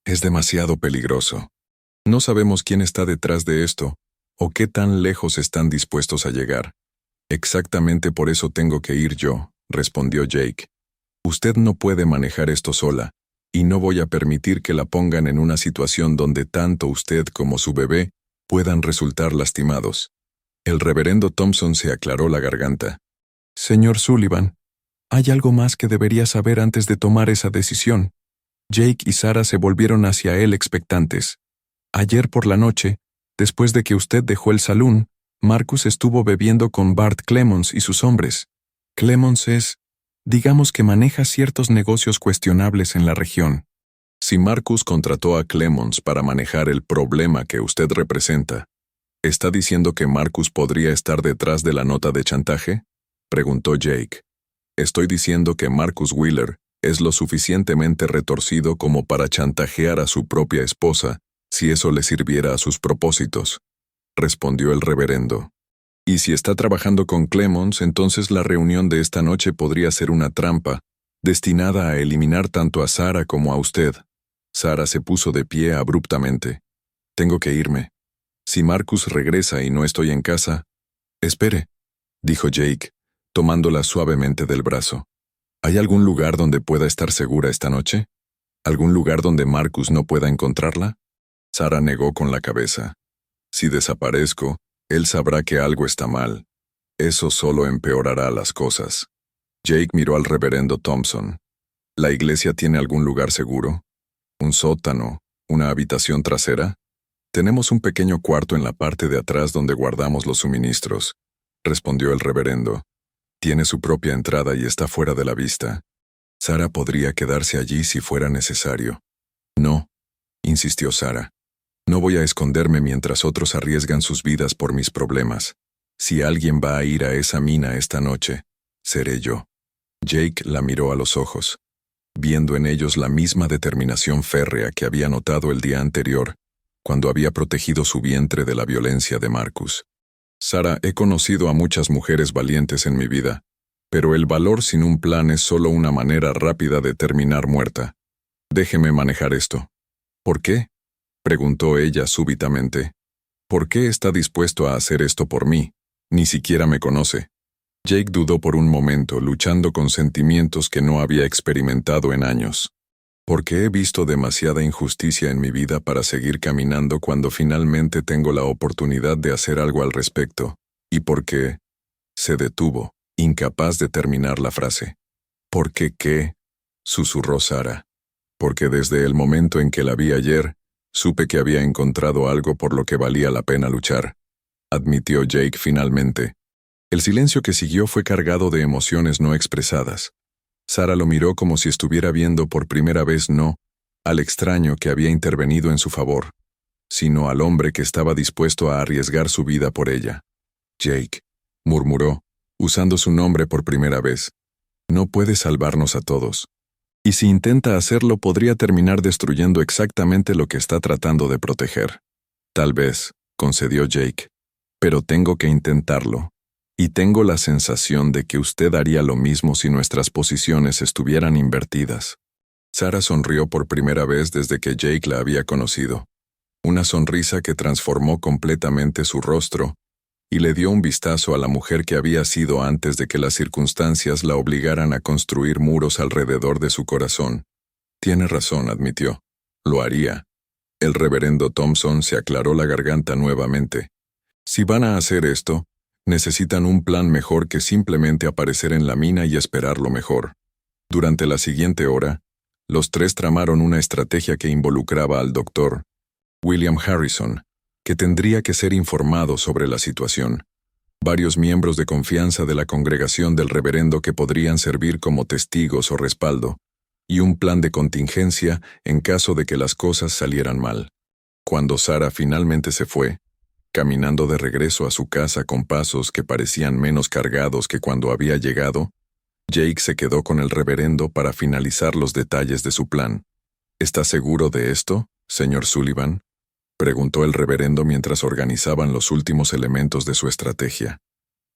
Es demasiado peligroso. No sabemos quién está detrás de esto, o qué tan lejos están dispuestos a llegar. Exactamente por eso tengo que ir yo, respondió Jake. Usted no puede manejar esto sola, y no voy a permitir que la pongan en una situación donde tanto usted como su bebé puedan resultar lastimados. El reverendo Thompson se aclaró la garganta. Señor Sullivan, hay algo más que debería saber antes de tomar esa decisión. Jake y Sarah se volvieron hacia él expectantes. Ayer por la noche, después de que usted dejó el salón, Marcus estuvo bebiendo con Bart Clemons y sus hombres. Clemons digamos que maneja ciertos negocios cuestionables en la región. Si Marcus contrató a Clemons para manejar el problema que usted representa, ¿está diciendo que Marcus podría estar detrás de la nota de chantaje? Preguntó Jake. Estoy diciendo que Marcus Wheeler es lo suficientemente retorcido como para chantajear a su propia esposa, si eso le sirviera a sus propósitos, respondió el reverendo. Y si está trabajando con Clemons, entonces la reunión de esta noche podría ser una trampa, destinada a eliminar tanto a Sarah como a usted. Sarah se puso de pie abruptamente. Tengo que irme. Si Marcus regresa y no estoy en casa... Espere, dijo Jake, tomándola suavemente del brazo. ¿Hay algún lugar donde pueda estar segura esta noche? ¿Algún lugar donde Marcus no pueda encontrarla? Sarah negó con la cabeza. Si desaparezco, él sabrá que algo está mal. Eso solo empeorará las cosas. Jake miró al reverendo Thompson. ¿La iglesia tiene algún lugar seguro? ¿Un sótano? ¿Una habitación trasera? Tenemos un pequeño cuarto en la parte de atrás donde guardamos los suministros, respondió el reverendo. Tiene su propia entrada y está fuera de la vista. Sarah podría quedarse allí si fuera necesario. No, insistió Sarah. No voy a esconderme mientras otros arriesgan sus vidas por mis problemas. Si alguien va a ir a esa mina esta noche, seré yo. Jake la miró a los ojos, viendo en ellos la misma determinación férrea que había notado el día anterior, cuando había protegido su vientre de la violencia de Marcus. Sarah, he conocido a muchas mujeres valientes en mi vida, pero el valor sin un plan es solo una manera rápida de terminar muerta. Déjeme manejar esto. ¿Por qué? Preguntó ella súbitamente. ¿Por qué está dispuesto a hacer esto por mí? Ni siquiera me conoce. Jake dudó por un momento, luchando con sentimientos que no había experimentado en años. Porque he visto demasiada injusticia en mi vida para seguir caminando cuando finalmente tengo la oportunidad de hacer algo al respecto. ¿Y por qué? Se detuvo, incapaz de terminar la frase. ¿Por qué qué? Susurró Sarah. Porque desde el momento en que la vi ayer, supe que había encontrado algo por lo que valía la pena luchar, admitió Jake finalmente. El silencio que siguió fue cargado de emociones no expresadas. Sarah lo miró como si estuviera viendo por primera vez no al extraño que había intervenido en su favor, sino al hombre que estaba dispuesto a arriesgar su vida por ella. Jake, murmuró, usando su nombre por primera vez. No puede salvarnos a todos. Y si intenta hacerlo podría terminar destruyendo exactamente lo que está tratando de proteger. Tal vez, concedió Jake. Pero tengo que intentarlo. Y tengo la sensación de que usted haría lo mismo si nuestras posiciones estuvieran invertidas. Sarah sonrió por primera vez desde que Jake la había conocido. Una sonrisa que transformó completamente su rostro y le dio un vistazo a la mujer que había sido antes de que las circunstancias la obligaran a construir muros alrededor de su corazón. Tiene razón, admitió. Lo haría. El reverendo Thompson se aclaró la garganta nuevamente. Si van a hacer esto, necesitan un plan mejor que simplemente aparecer en la mina y esperar lo mejor. Durante la siguiente hora, los tres tramaron una estrategia que involucraba al doctor William Harrison, que tendría que ser informado sobre la situación. Varios miembros de confianza de la congregación del reverendo que podrían servir como testigos o respaldo, y un plan de contingencia en caso de que las cosas salieran mal. Cuando Sarah finalmente se fue, caminando de regreso a su casa con pasos que parecían menos cargados que cuando había llegado, Jake se quedó con el reverendo para finalizar los detalles de su plan. ¿Está seguro de esto, señor Sullivan?, preguntó el reverendo mientras organizaban los últimos elementos de su estrategia.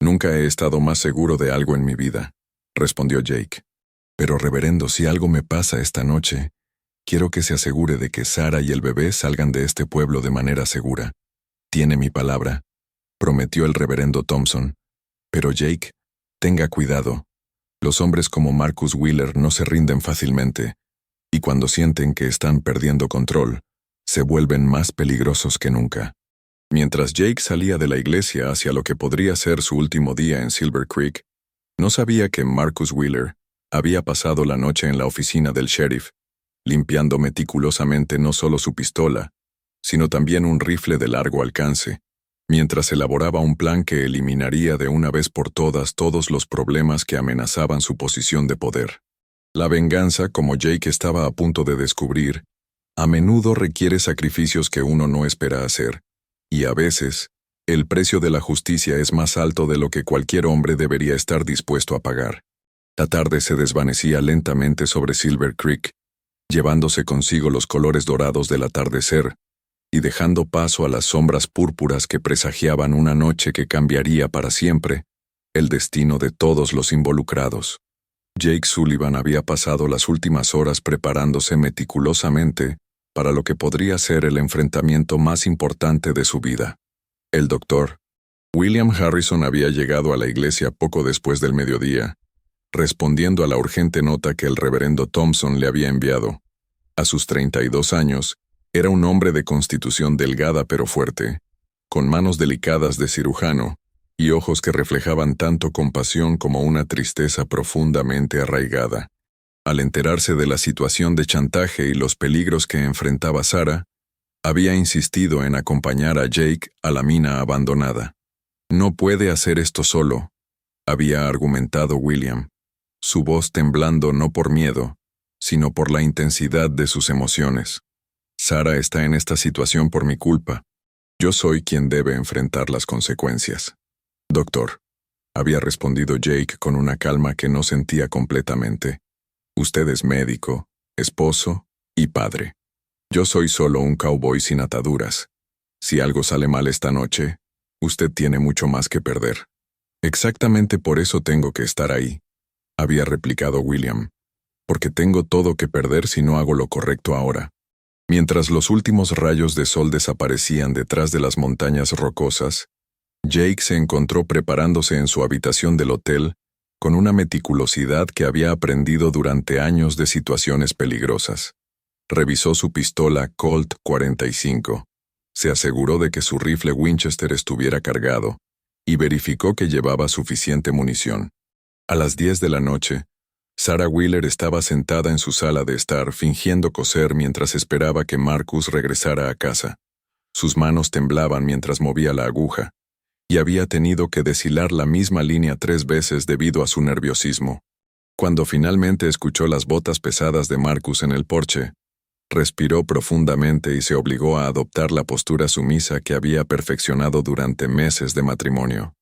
Nunca he estado más seguro de algo en mi vida, respondió Jake. Pero reverendo, si algo me pasa esta noche, quiero que se asegure de que Sarah y el bebé salgan de este pueblo de manera segura. Tiene mi palabra, prometió el reverendo Thompson. Pero Jake, tenga cuidado. Los hombres como Marcus Wheeler no se rinden fácilmente, y cuando sienten que están perdiendo control, se vuelven más peligrosos que nunca. Mientras Jake salía de la iglesia hacia lo que podría ser su último día en Silver Creek, no sabía que Marcus Wheeler había pasado la noche en la oficina del sheriff, limpiando meticulosamente no solo su pistola, sino también un rifle de largo alcance, mientras elaboraba un plan que eliminaría de una vez por todas todos los problemas que amenazaban su posición de poder. La venganza, como Jake estaba a punto de descubrir, a menudo requiere sacrificios que uno no espera hacer, y a veces, el precio de la justicia es más alto de lo que cualquier hombre debería estar dispuesto a pagar. La tarde se desvanecía lentamente sobre Silver Creek, llevándose consigo los colores dorados del atardecer, y dejando paso a las sombras púrpuras que presagiaban una noche que cambiaría para siempre el destino de todos los involucrados. Jake Sullivan había pasado las últimas horas preparándose meticulosamente para lo que podría ser el enfrentamiento más importante de su vida. El doctor William Harrison había llegado a la iglesia poco después del mediodía, respondiendo a la urgente nota que el reverendo Thompson le había enviado. A sus 32 años, era un hombre de constitución delgada pero fuerte, con manos delicadas de cirujano y ojos que reflejaban tanto compasión como una tristeza profundamente arraigada. Al enterarse de la situación de chantaje y los peligros que enfrentaba Sarah, había insistido en acompañar a Jake a la mina abandonada. No puede hacer esto solo, había argumentado William, su voz temblando no por miedo, sino por la intensidad de sus emociones. Sarah está en esta situación por mi culpa. Yo soy quien debe enfrentar las consecuencias. Doctor, había respondido Jake con una calma que no sentía completamente. Usted es médico, esposo y padre. Yo soy solo un cowboy sin ataduras. Si algo sale mal esta noche, usted tiene mucho más que perder. Exactamente por eso tengo que estar ahí, había replicado William. Porque tengo todo que perder si no hago lo correcto ahora. Mientras los últimos rayos de sol desaparecían detrás de las montañas rocosas, Jake se encontró preparándose en su habitación del hotel con una meticulosidad que había aprendido durante años de situaciones peligrosas. Revisó su pistola Colt 45, se aseguró de que su rifle Winchester estuviera cargado y verificó que llevaba suficiente munición. A las 10 de la noche, Sarah Wheeler estaba sentada en su sala de estar fingiendo coser mientras esperaba que Marcus regresara a casa. Sus manos temblaban mientras movía la aguja, y había tenido que deshilar la misma línea 3 veces debido a su nerviosismo. Cuando finalmente escuchó las botas pesadas de Marcus en el porche, respiró profundamente y se obligó a adoptar la postura sumisa que había perfeccionado durante meses de matrimonio.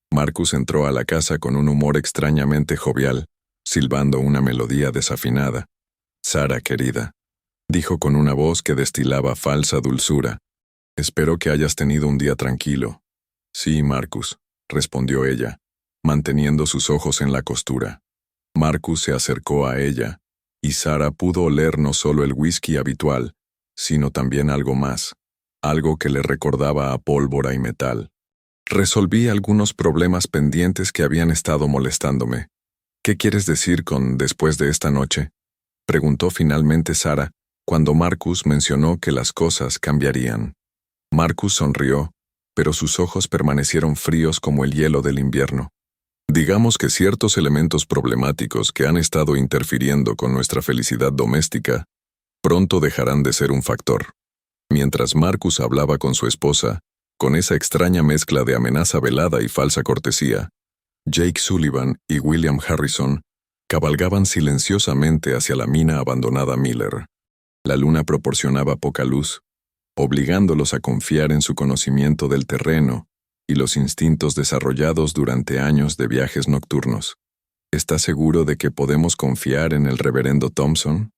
Marcus entró a la casa con un humor extrañamente jovial, silbando una melodía desafinada. «Sarah, querida», dijo con una voz que destilaba falsa dulzura. «Espero que hayas tenido un día tranquilo». «Sí, Marcus», respondió ella. manteniendo sus ojos en la costura. Marcus se acercó a ella, y Sarah pudo oler no solo el whisky habitual, sino también algo más, algo que le recordaba a pólvora y metal. Resolví algunos problemas pendientes que habían estado molestándome. ¿Qué quieres decir con después de esta noche?, preguntó finalmente Sarah, cuando Marcus mencionó que las cosas cambiarían. Marcus sonrió, pero sus ojos permanecieron fríos como el hielo del invierno. Digamos que ciertos elementos problemáticos que han estado interfiriendo con nuestra felicidad doméstica pronto dejarán de ser un factor. Mientras Marcus hablaba con su esposa, con esa extraña mezcla de amenaza velada y falsa cortesía, Jake Sullivan y William Harrison cabalgaban silenciosamente hacia la mina abandonada Miller. La luna proporcionaba poca luz, obligándolos a confiar en su conocimiento del terreno y los instintos desarrollados durante años de viajes nocturnos. ¿Estás seguro de que podemos confiar en el reverendo Thompson?,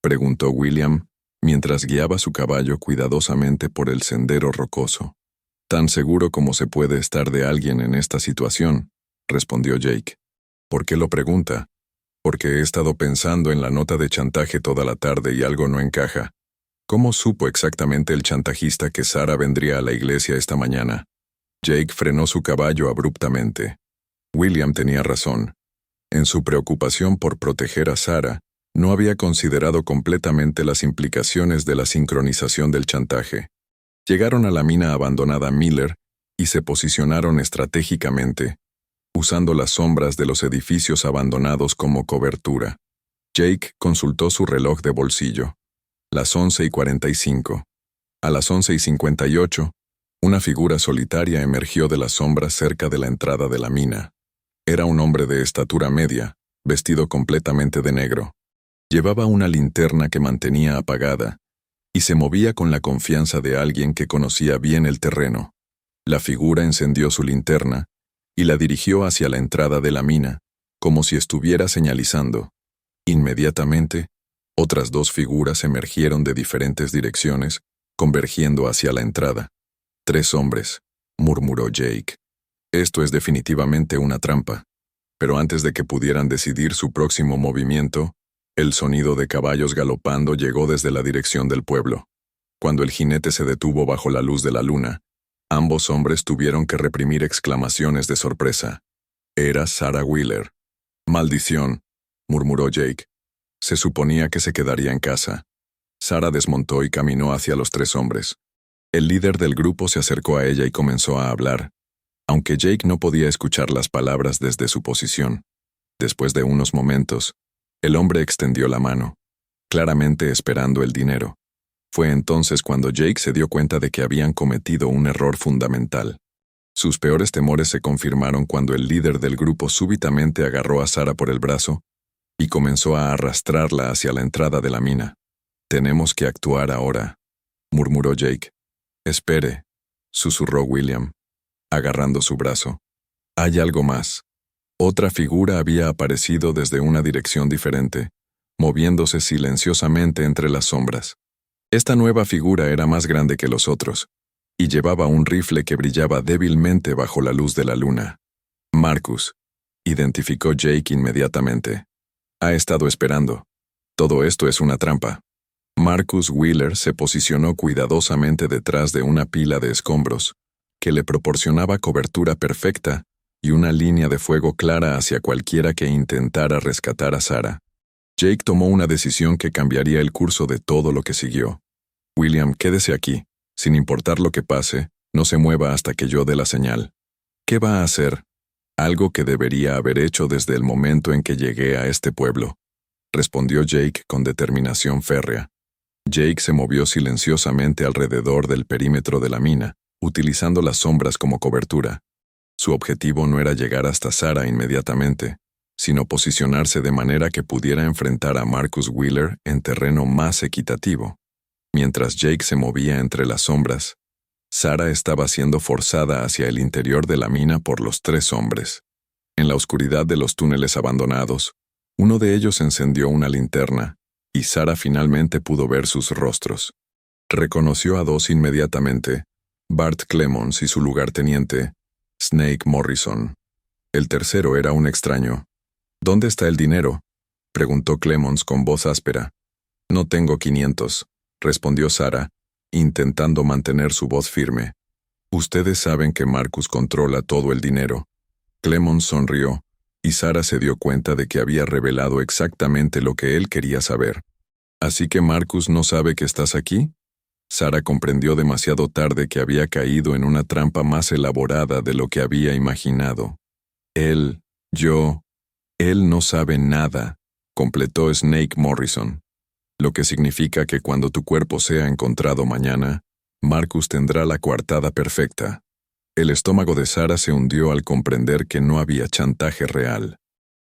preguntó William, mientras guiaba su caballo cuidadosamente por el sendero rocoso. Tan seguro como se puede estar de alguien en esta situación, respondió Jake. ¿Por qué lo pregunta? Porque he estado pensando en la nota de chantaje toda la tarde y algo no encaja. ¿Cómo supo exactamente el chantajista que Sarah vendría a la iglesia esta mañana? Jake frenó su caballo abruptamente. William tenía razón. En su preocupación por proteger a Sarah, no había considerado completamente las implicaciones de la sincronización del chantaje. Llegaron a la mina abandonada Miller y se posicionaron estratégicamente, usando las sombras de los edificios abandonados como cobertura. Jake consultó su reloj de bolsillo. Las 11:45. A las 11:58, una figura solitaria emergió de las sombras cerca de la entrada de la mina. Era un hombre de estatura media, vestido completamente de negro. Llevaba una linterna que mantenía apagada, y se movía con la confianza de alguien que conocía bien el terreno. La figura encendió su linterna y la dirigió hacia la entrada de la mina, como si estuviera señalizando. Inmediatamente, otras dos figuras emergieron de diferentes direcciones, convergiendo hacia la entrada. 3 hombres, murmuró Jake. Esto es definitivamente una trampa. Pero antes de que pudieran decidir su próximo movimiento, el sonido de caballos galopando llegó desde la dirección del pueblo. Cuando el jinete se detuvo bajo la luz de la luna, ambos hombres tuvieron que reprimir exclamaciones de sorpresa. Era Sarah Wheeler. «Maldición», murmuró Jake. Se suponía que se quedaría en casa. Sarah desmontó y caminó hacia los 3 hombres. El líder del grupo se acercó a ella y comenzó a hablar, aunque Jake no podía escuchar las palabras desde su posición. Después de unos momentos, el hombre extendió la mano, claramente esperando el dinero. Fue entonces cuando Jake se dio cuenta de que habían cometido un error fundamental. Sus peores temores se confirmaron cuando el líder del grupo súbitamente agarró a Sarah por el brazo y comenzó a arrastrarla hacia la entrada de la mina. «Tenemos que actuar ahora», murmuró Jake. «Espere», susurró William, agarrando su brazo. «Hay algo más». Otra figura había aparecido desde una dirección diferente, moviéndose silenciosamente entre las sombras. Esta nueva figura era más grande que los otros, y llevaba un rifle que brillaba débilmente bajo la luz de la luna. «Marcus», identificó Jake inmediatamente. «Ha estado esperando. Todo esto es una trampa». Marcus Wheeler se posicionó cuidadosamente detrás de una pila de escombros, que le proporcionaba cobertura perfecta y una línea de fuego clara hacia cualquiera que intentara rescatar a Sarah. Jake tomó una decisión que cambiaría el curso de todo lo que siguió. «William, quédese aquí. Sin importar lo que pase, no se mueva hasta que yo dé la señal». «¿Qué va a hacer?» «Algo que debería haber hecho desde el momento en que llegué a este pueblo», respondió Jake con determinación férrea. Jake se movió silenciosamente alrededor del perímetro de la mina, utilizando las sombras como cobertura. Su objetivo no era llegar hasta Sarah inmediatamente, sino posicionarse de manera que pudiera enfrentar a Marcus Wheeler en terreno más equitativo. Mientras Jake se movía entre las sombras, Sarah estaba siendo forzada hacia el interior de la mina por los 3 hombres. En la oscuridad de los túneles abandonados, uno de ellos encendió una linterna, y Sarah finalmente pudo ver sus rostros. Reconoció a 2 inmediatamente, Bart Clemons y su lugarteniente, Snake Morrison. El tercero era un extraño. ¿Dónde está el dinero?, preguntó Clemons con voz áspera. No tengo 500, respondió Sarah, intentando mantener su voz firme. Ustedes saben que Marcus controla todo el dinero. Clemons sonrió, y Sarah se dio cuenta de que había revelado exactamente lo que él quería saber. ¿Así que Marcus no sabe que estás aquí? Sarah comprendió demasiado tarde que había caído en una trampa más elaborada de lo que había imaginado. Él no sabe nada, completó Snake Morrison. Lo que significa que cuando tu cuerpo sea encontrado mañana, Marcus tendrá la coartada perfecta. El estómago de Sarah se hundió al comprender que no había chantaje real.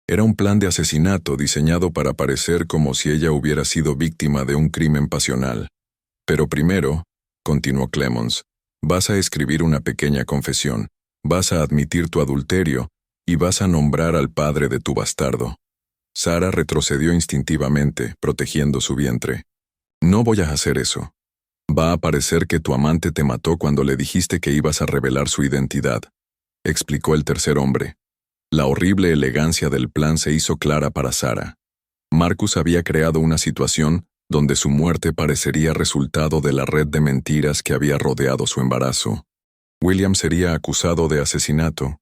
Era un plan de asesinato diseñado para parecer como si ella hubiera sido víctima de un crimen pasional. Pero primero, continuó Clemons, vas a escribir una pequeña confesión, vas a admitir tu adulterio y vas a nombrar al padre de tu bastardo. Sarah retrocedió instintivamente, protegiendo su vientre. No voy a hacer eso. Va a parecer que tu amante te mató cuando le dijiste que ibas a revelar su identidad, explicó el tercer hombre. La horrible elegancia del plan se hizo clara para Sarah. Marcus había creado una situación donde su muerte parecería resultado de la red de mentiras que había rodeado su embarazo. William sería acusado de asesinato,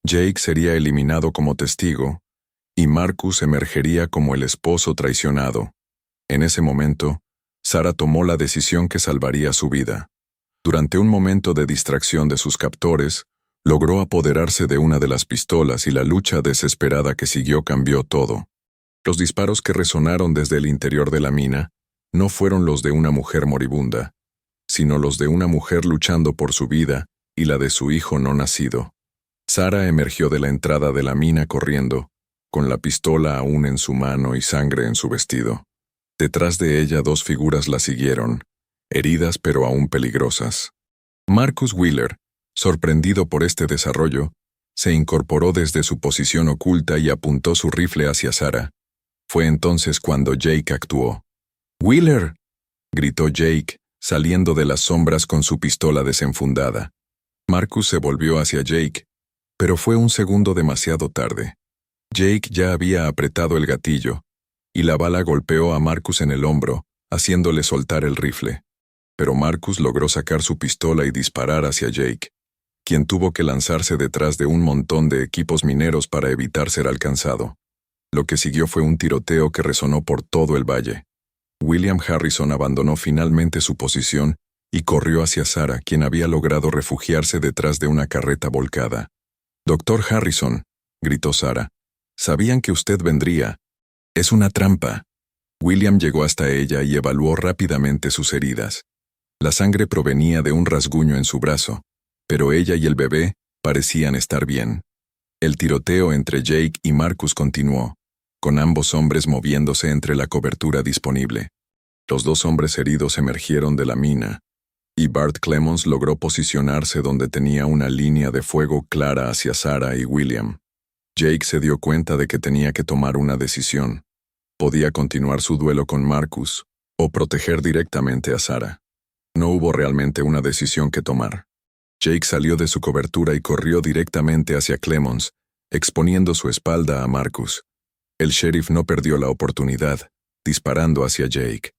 Jake sería eliminado como testigo, y Marcus emergería como el esposo traicionado. En ese momento, Sarah tomó la decisión que salvaría su vida. Durante un momento de distracción de sus captores, logró apoderarse de una de las pistolas y la lucha desesperada que siguió cambió todo. Los disparos que resonaron desde el interior de la mina no fueron los de una mujer moribunda, sino los de una mujer luchando por su vida y la de su hijo no nacido. Sarah emergió de la entrada de la mina corriendo, con la pistola aún en su mano y sangre en su vestido. Detrás de ella 2 figuras la siguieron, heridas pero aún peligrosas. Marcus Wheeler, sorprendido por este desarrollo, se incorporó desde su posición oculta y apuntó su rifle hacia Sarah. Fue entonces cuando Jake actuó. «¡Wheeler!», gritó Jake, saliendo de las sombras con su pistola desenfundada. Marcus se volvió hacia Jake, pero fue un segundo demasiado tarde. Jake ya había apretado el gatillo, y la bala golpeó a Marcus en el hombro, haciéndole soltar el rifle. Pero Marcus logró sacar su pistola y disparar hacia Jake, quien tuvo que lanzarse detrás de un montón de equipos mineros para evitar ser alcanzado. Lo que siguió fue un tiroteo que resonó por todo el valle. William Harrison abandonó finalmente su posición y corrió hacia Sarah, quien había logrado refugiarse detrás de una carreta volcada. «Doctor Harrison», gritó Sarah, «sabían que usted vendría. Es una trampa». William llegó hasta ella y evaluó rápidamente sus heridas. La sangre provenía de un rasguño en su brazo, pero ella y el bebé parecían estar bien. El tiroteo entre Jake y Marcus continuó, con ambos hombres moviéndose entre la cobertura disponible. Los 2 hombres heridos emergieron de la mina, y Bart Clemons logró posicionarse donde tenía una línea de fuego clara hacia Sarah y William. Jake se dio cuenta de que tenía que tomar una decisión. Podía continuar su duelo con Marcus, o proteger directamente a Sarah. No hubo realmente una decisión que tomar. Jake salió de su cobertura y corrió directamente hacia Clemons, exponiendo su espalda a Marcus. El sheriff no perdió la oportunidad, disparando hacia Jake.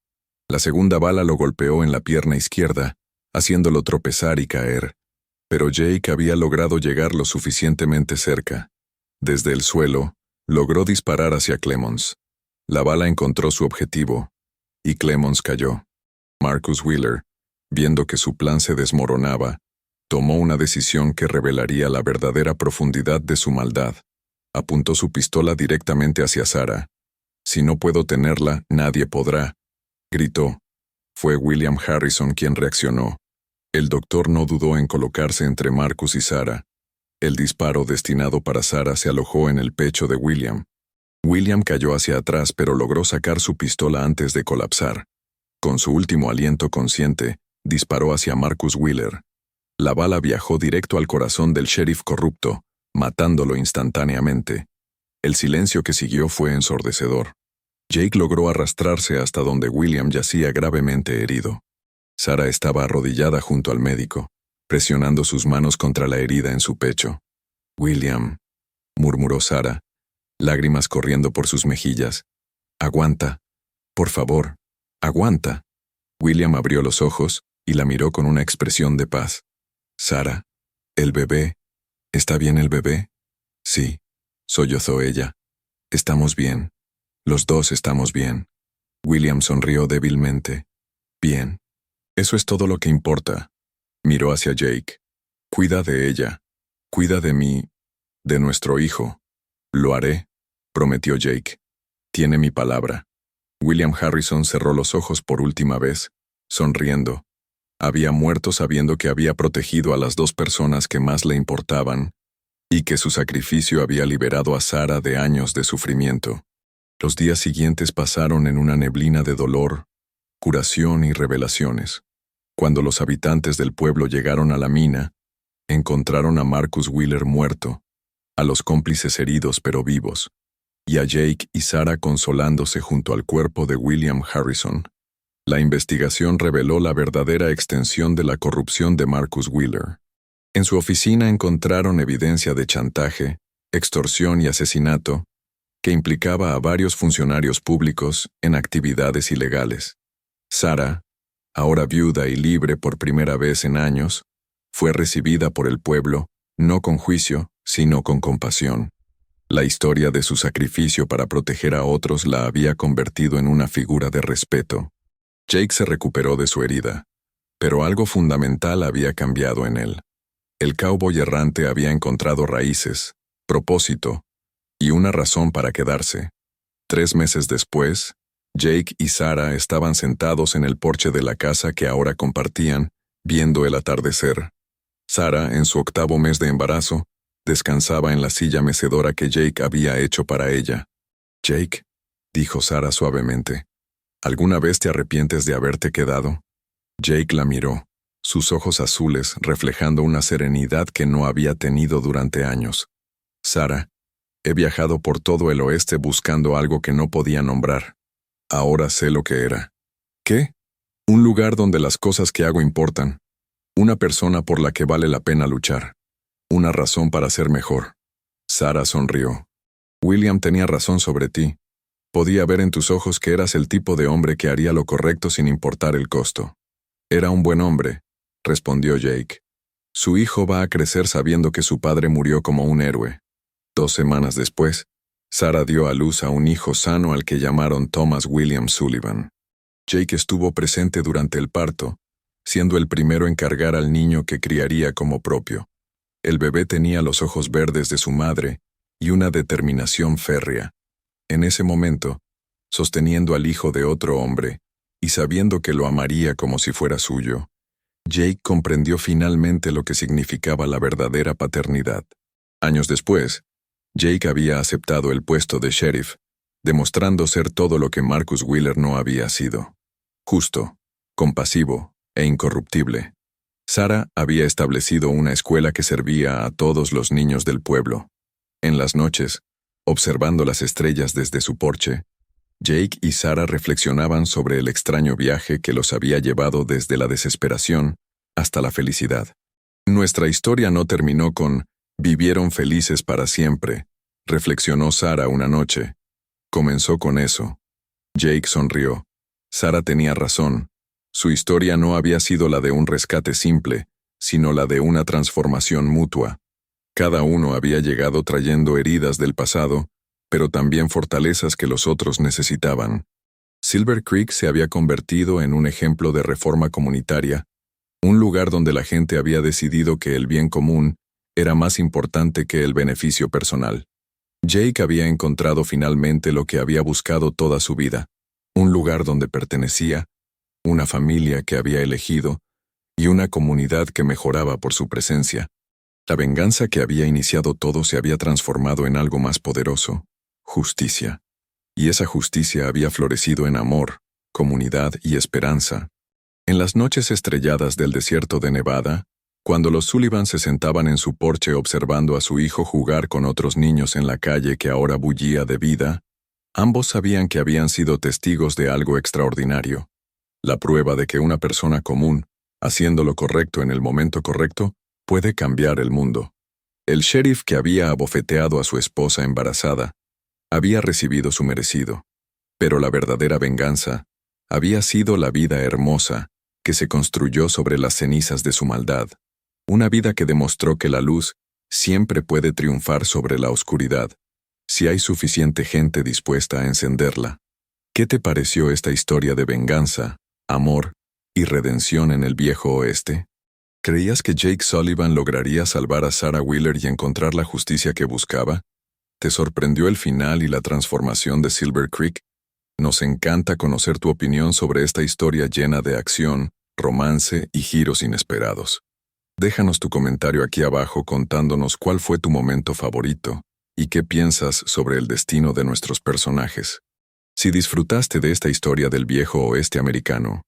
La segunda bala lo golpeó en la pierna izquierda, haciéndolo tropezar y caer. Pero Jake había logrado llegar lo suficientemente cerca. Desde el suelo, logró disparar hacia Clemons. La bala encontró su objetivo, y Clemons cayó. Marcus Wheeler, viendo que su plan se desmoronaba, tomó una decisión que revelaría la verdadera profundidad de su maldad. Apuntó su pistola directamente hacia Sarah. «Si no puedo tenerla, nadie podrá», gritó. Fue William Harrison quien reaccionó. El doctor no dudó en colocarse entre Marcus y Sarah. El disparo destinado para Sarah se alojó en el pecho de William. William cayó hacia atrás pero logró sacar su pistola antes de colapsar. Con su último aliento consciente, disparó hacia Marcus Wheeler. La bala viajó directo al corazón del sheriff corrupto, matándolo instantáneamente. El silencio que siguió fue ensordecedor. Jake logró arrastrarse hasta donde William yacía gravemente herido. Sarah estaba arrodillada junto al médico, presionando sus manos contra la herida en su pecho. «William», murmuró Sarah, lágrimas corriendo por sus mejillas. Aguanta. Por favor, aguanta. William abrió los ojos y la miró con una expresión de paz. Sarah, el bebé. ¿Está bien el bebé? Sí, sollozó ella. Estamos bien. Los dos estamos bien. William sonrió débilmente. Bien. Eso es todo lo que importa. Miró hacia Jake. Cuida de ella. Cuida de mí. De nuestro hijo. Lo haré, prometió Jake. Tiene mi palabra. William Harrison cerró los ojos por última vez, sonriendo. Había muerto sabiendo que había protegido a las dos personas que más le importaban y que su sacrificio había liberado a Sarah de años de sufrimiento. Los días siguientes pasaron en una neblina de dolor, curación y revelaciones. Cuando los habitantes del pueblo llegaron a la mina, encontraron a Marcus Wheeler muerto, a los cómplices heridos pero vivos, y a Jake y Sarah consolándose junto al cuerpo de William Harrison. La investigación reveló la verdadera extensión de la corrupción de Marcus Wheeler. En su oficina encontraron evidencia de chantaje, extorsión y asesinato, que implicaba a varios funcionarios públicos en actividades ilegales. Sarah, ahora viuda y libre por primera vez en años, fue recibida por el pueblo, no con juicio, sino con compasión. La historia de su sacrificio para proteger a otros la había convertido en una figura de respeto. Jake se recuperó de su herida, pero algo fundamental había cambiado en él. El cowboy errante había encontrado raíces, propósito y una razón para quedarse. 3 meses después, Jake y Sarah estaban sentados en el porche de la casa que ahora compartían, viendo el atardecer. Sarah, en su 8º mes de embarazo, descansaba en la silla mecedora que Jake había hecho para ella. Jake, dijo Sarah suavemente, ¿alguna vez te arrepientes de haberte quedado? Jake la miró, sus ojos azules reflejando una serenidad que no había tenido durante años. Sarah, he viajado por todo el oeste buscando algo que no podía nombrar. Ahora sé lo que era. ¿Qué? Un lugar donde las cosas que hago importan. Una persona por la que vale la pena luchar. Una razón para ser mejor. Sarah sonrió. William tenía razón sobre ti. Podía ver en tus ojos que eras el tipo de hombre que haría lo correcto sin importar el costo. Era un buen hombre, respondió Jake. Su hijo va a crecer sabiendo que su padre murió como un héroe. 2 semanas después, Sarah dio a luz a un hijo sano al que llamaron Thomas William Sullivan. Jake estuvo presente durante el parto, siendo el primero en cargar al niño que criaría como propio. El bebé tenía los ojos verdes de su madre y una determinación férrea. En ese momento, sosteniendo al hijo de otro hombre y sabiendo que lo amaría como si fuera suyo, Jake comprendió finalmente lo que significaba la verdadera paternidad. Años después, Jake había aceptado el puesto de sheriff, demostrando ser todo lo que Marcus Wheeler no había sido. Justo, compasivo e incorruptible. Sarah había establecido una escuela que servía a todos los niños del pueblo. En las noches, observando las estrellas desde su porche, Jake y Sarah reflexionaban sobre el extraño viaje que los había llevado desde la desesperación hasta la felicidad. Nuestra historia no terminó con «vivieron felices para siempre», reflexionó Sarah una noche. Comenzó con eso. Jake sonrió. Sarah tenía razón. Su historia no había sido la de un rescate simple, sino la de una transformación mutua. Cada uno había llegado trayendo heridas del pasado, pero también fortalezas que los otros necesitaban. Silver Creek se había convertido en un ejemplo de reforma comunitaria, un lugar donde la gente había decidido que el bien común era más importante que el beneficio personal. Jake había encontrado finalmente lo que había buscado toda su vida, un lugar donde pertenecía, una familia que había elegido y una comunidad que mejoraba por su presencia. La venganza que había iniciado todo se había transformado en algo más poderoso, justicia. Y esa justicia había florecido en amor, comunidad y esperanza. En las noches estrelladas del desierto de Nevada, cuando los Sullivan se sentaban en su porche observando a su hijo jugar con otros niños en la calle que ahora bullía de vida, ambos sabían que habían sido testigos de algo extraordinario. La prueba de que una persona común, haciendo lo correcto en el momento correcto, puede cambiar el mundo. El sheriff que había abofeteado a su esposa embarazada había recibido su merecido, pero la verdadera venganza había sido la vida hermosa que se construyó sobre las cenizas de su maldad, una vida que demostró que la luz siempre puede triunfar sobre la oscuridad, si hay suficiente gente dispuesta a encenderla. ¿Qué te pareció esta historia de venganza, amor y redención en el viejo oeste? ¿Creías que Jake Sullivan lograría salvar a Sarah Wheeler y encontrar la justicia que buscaba? ¿Te sorprendió el final y la transformación de Silver Creek? Nos encanta conocer tu opinión sobre esta historia llena de acción, romance y giros inesperados. Déjanos tu comentario aquí abajo contándonos cuál fue tu momento favorito y qué piensas sobre el destino de nuestros personajes. Si disfrutaste de esta historia del viejo oeste americano,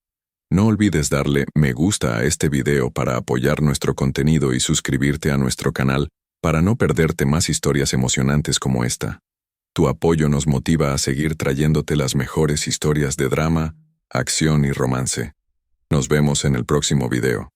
no olvides darle me gusta a este video para apoyar nuestro contenido y suscribirte a nuestro canal para no perderte más historias emocionantes como esta. Tu apoyo nos motiva a seguir trayéndote las mejores historias de drama, acción y romance. Nos vemos en el próximo video.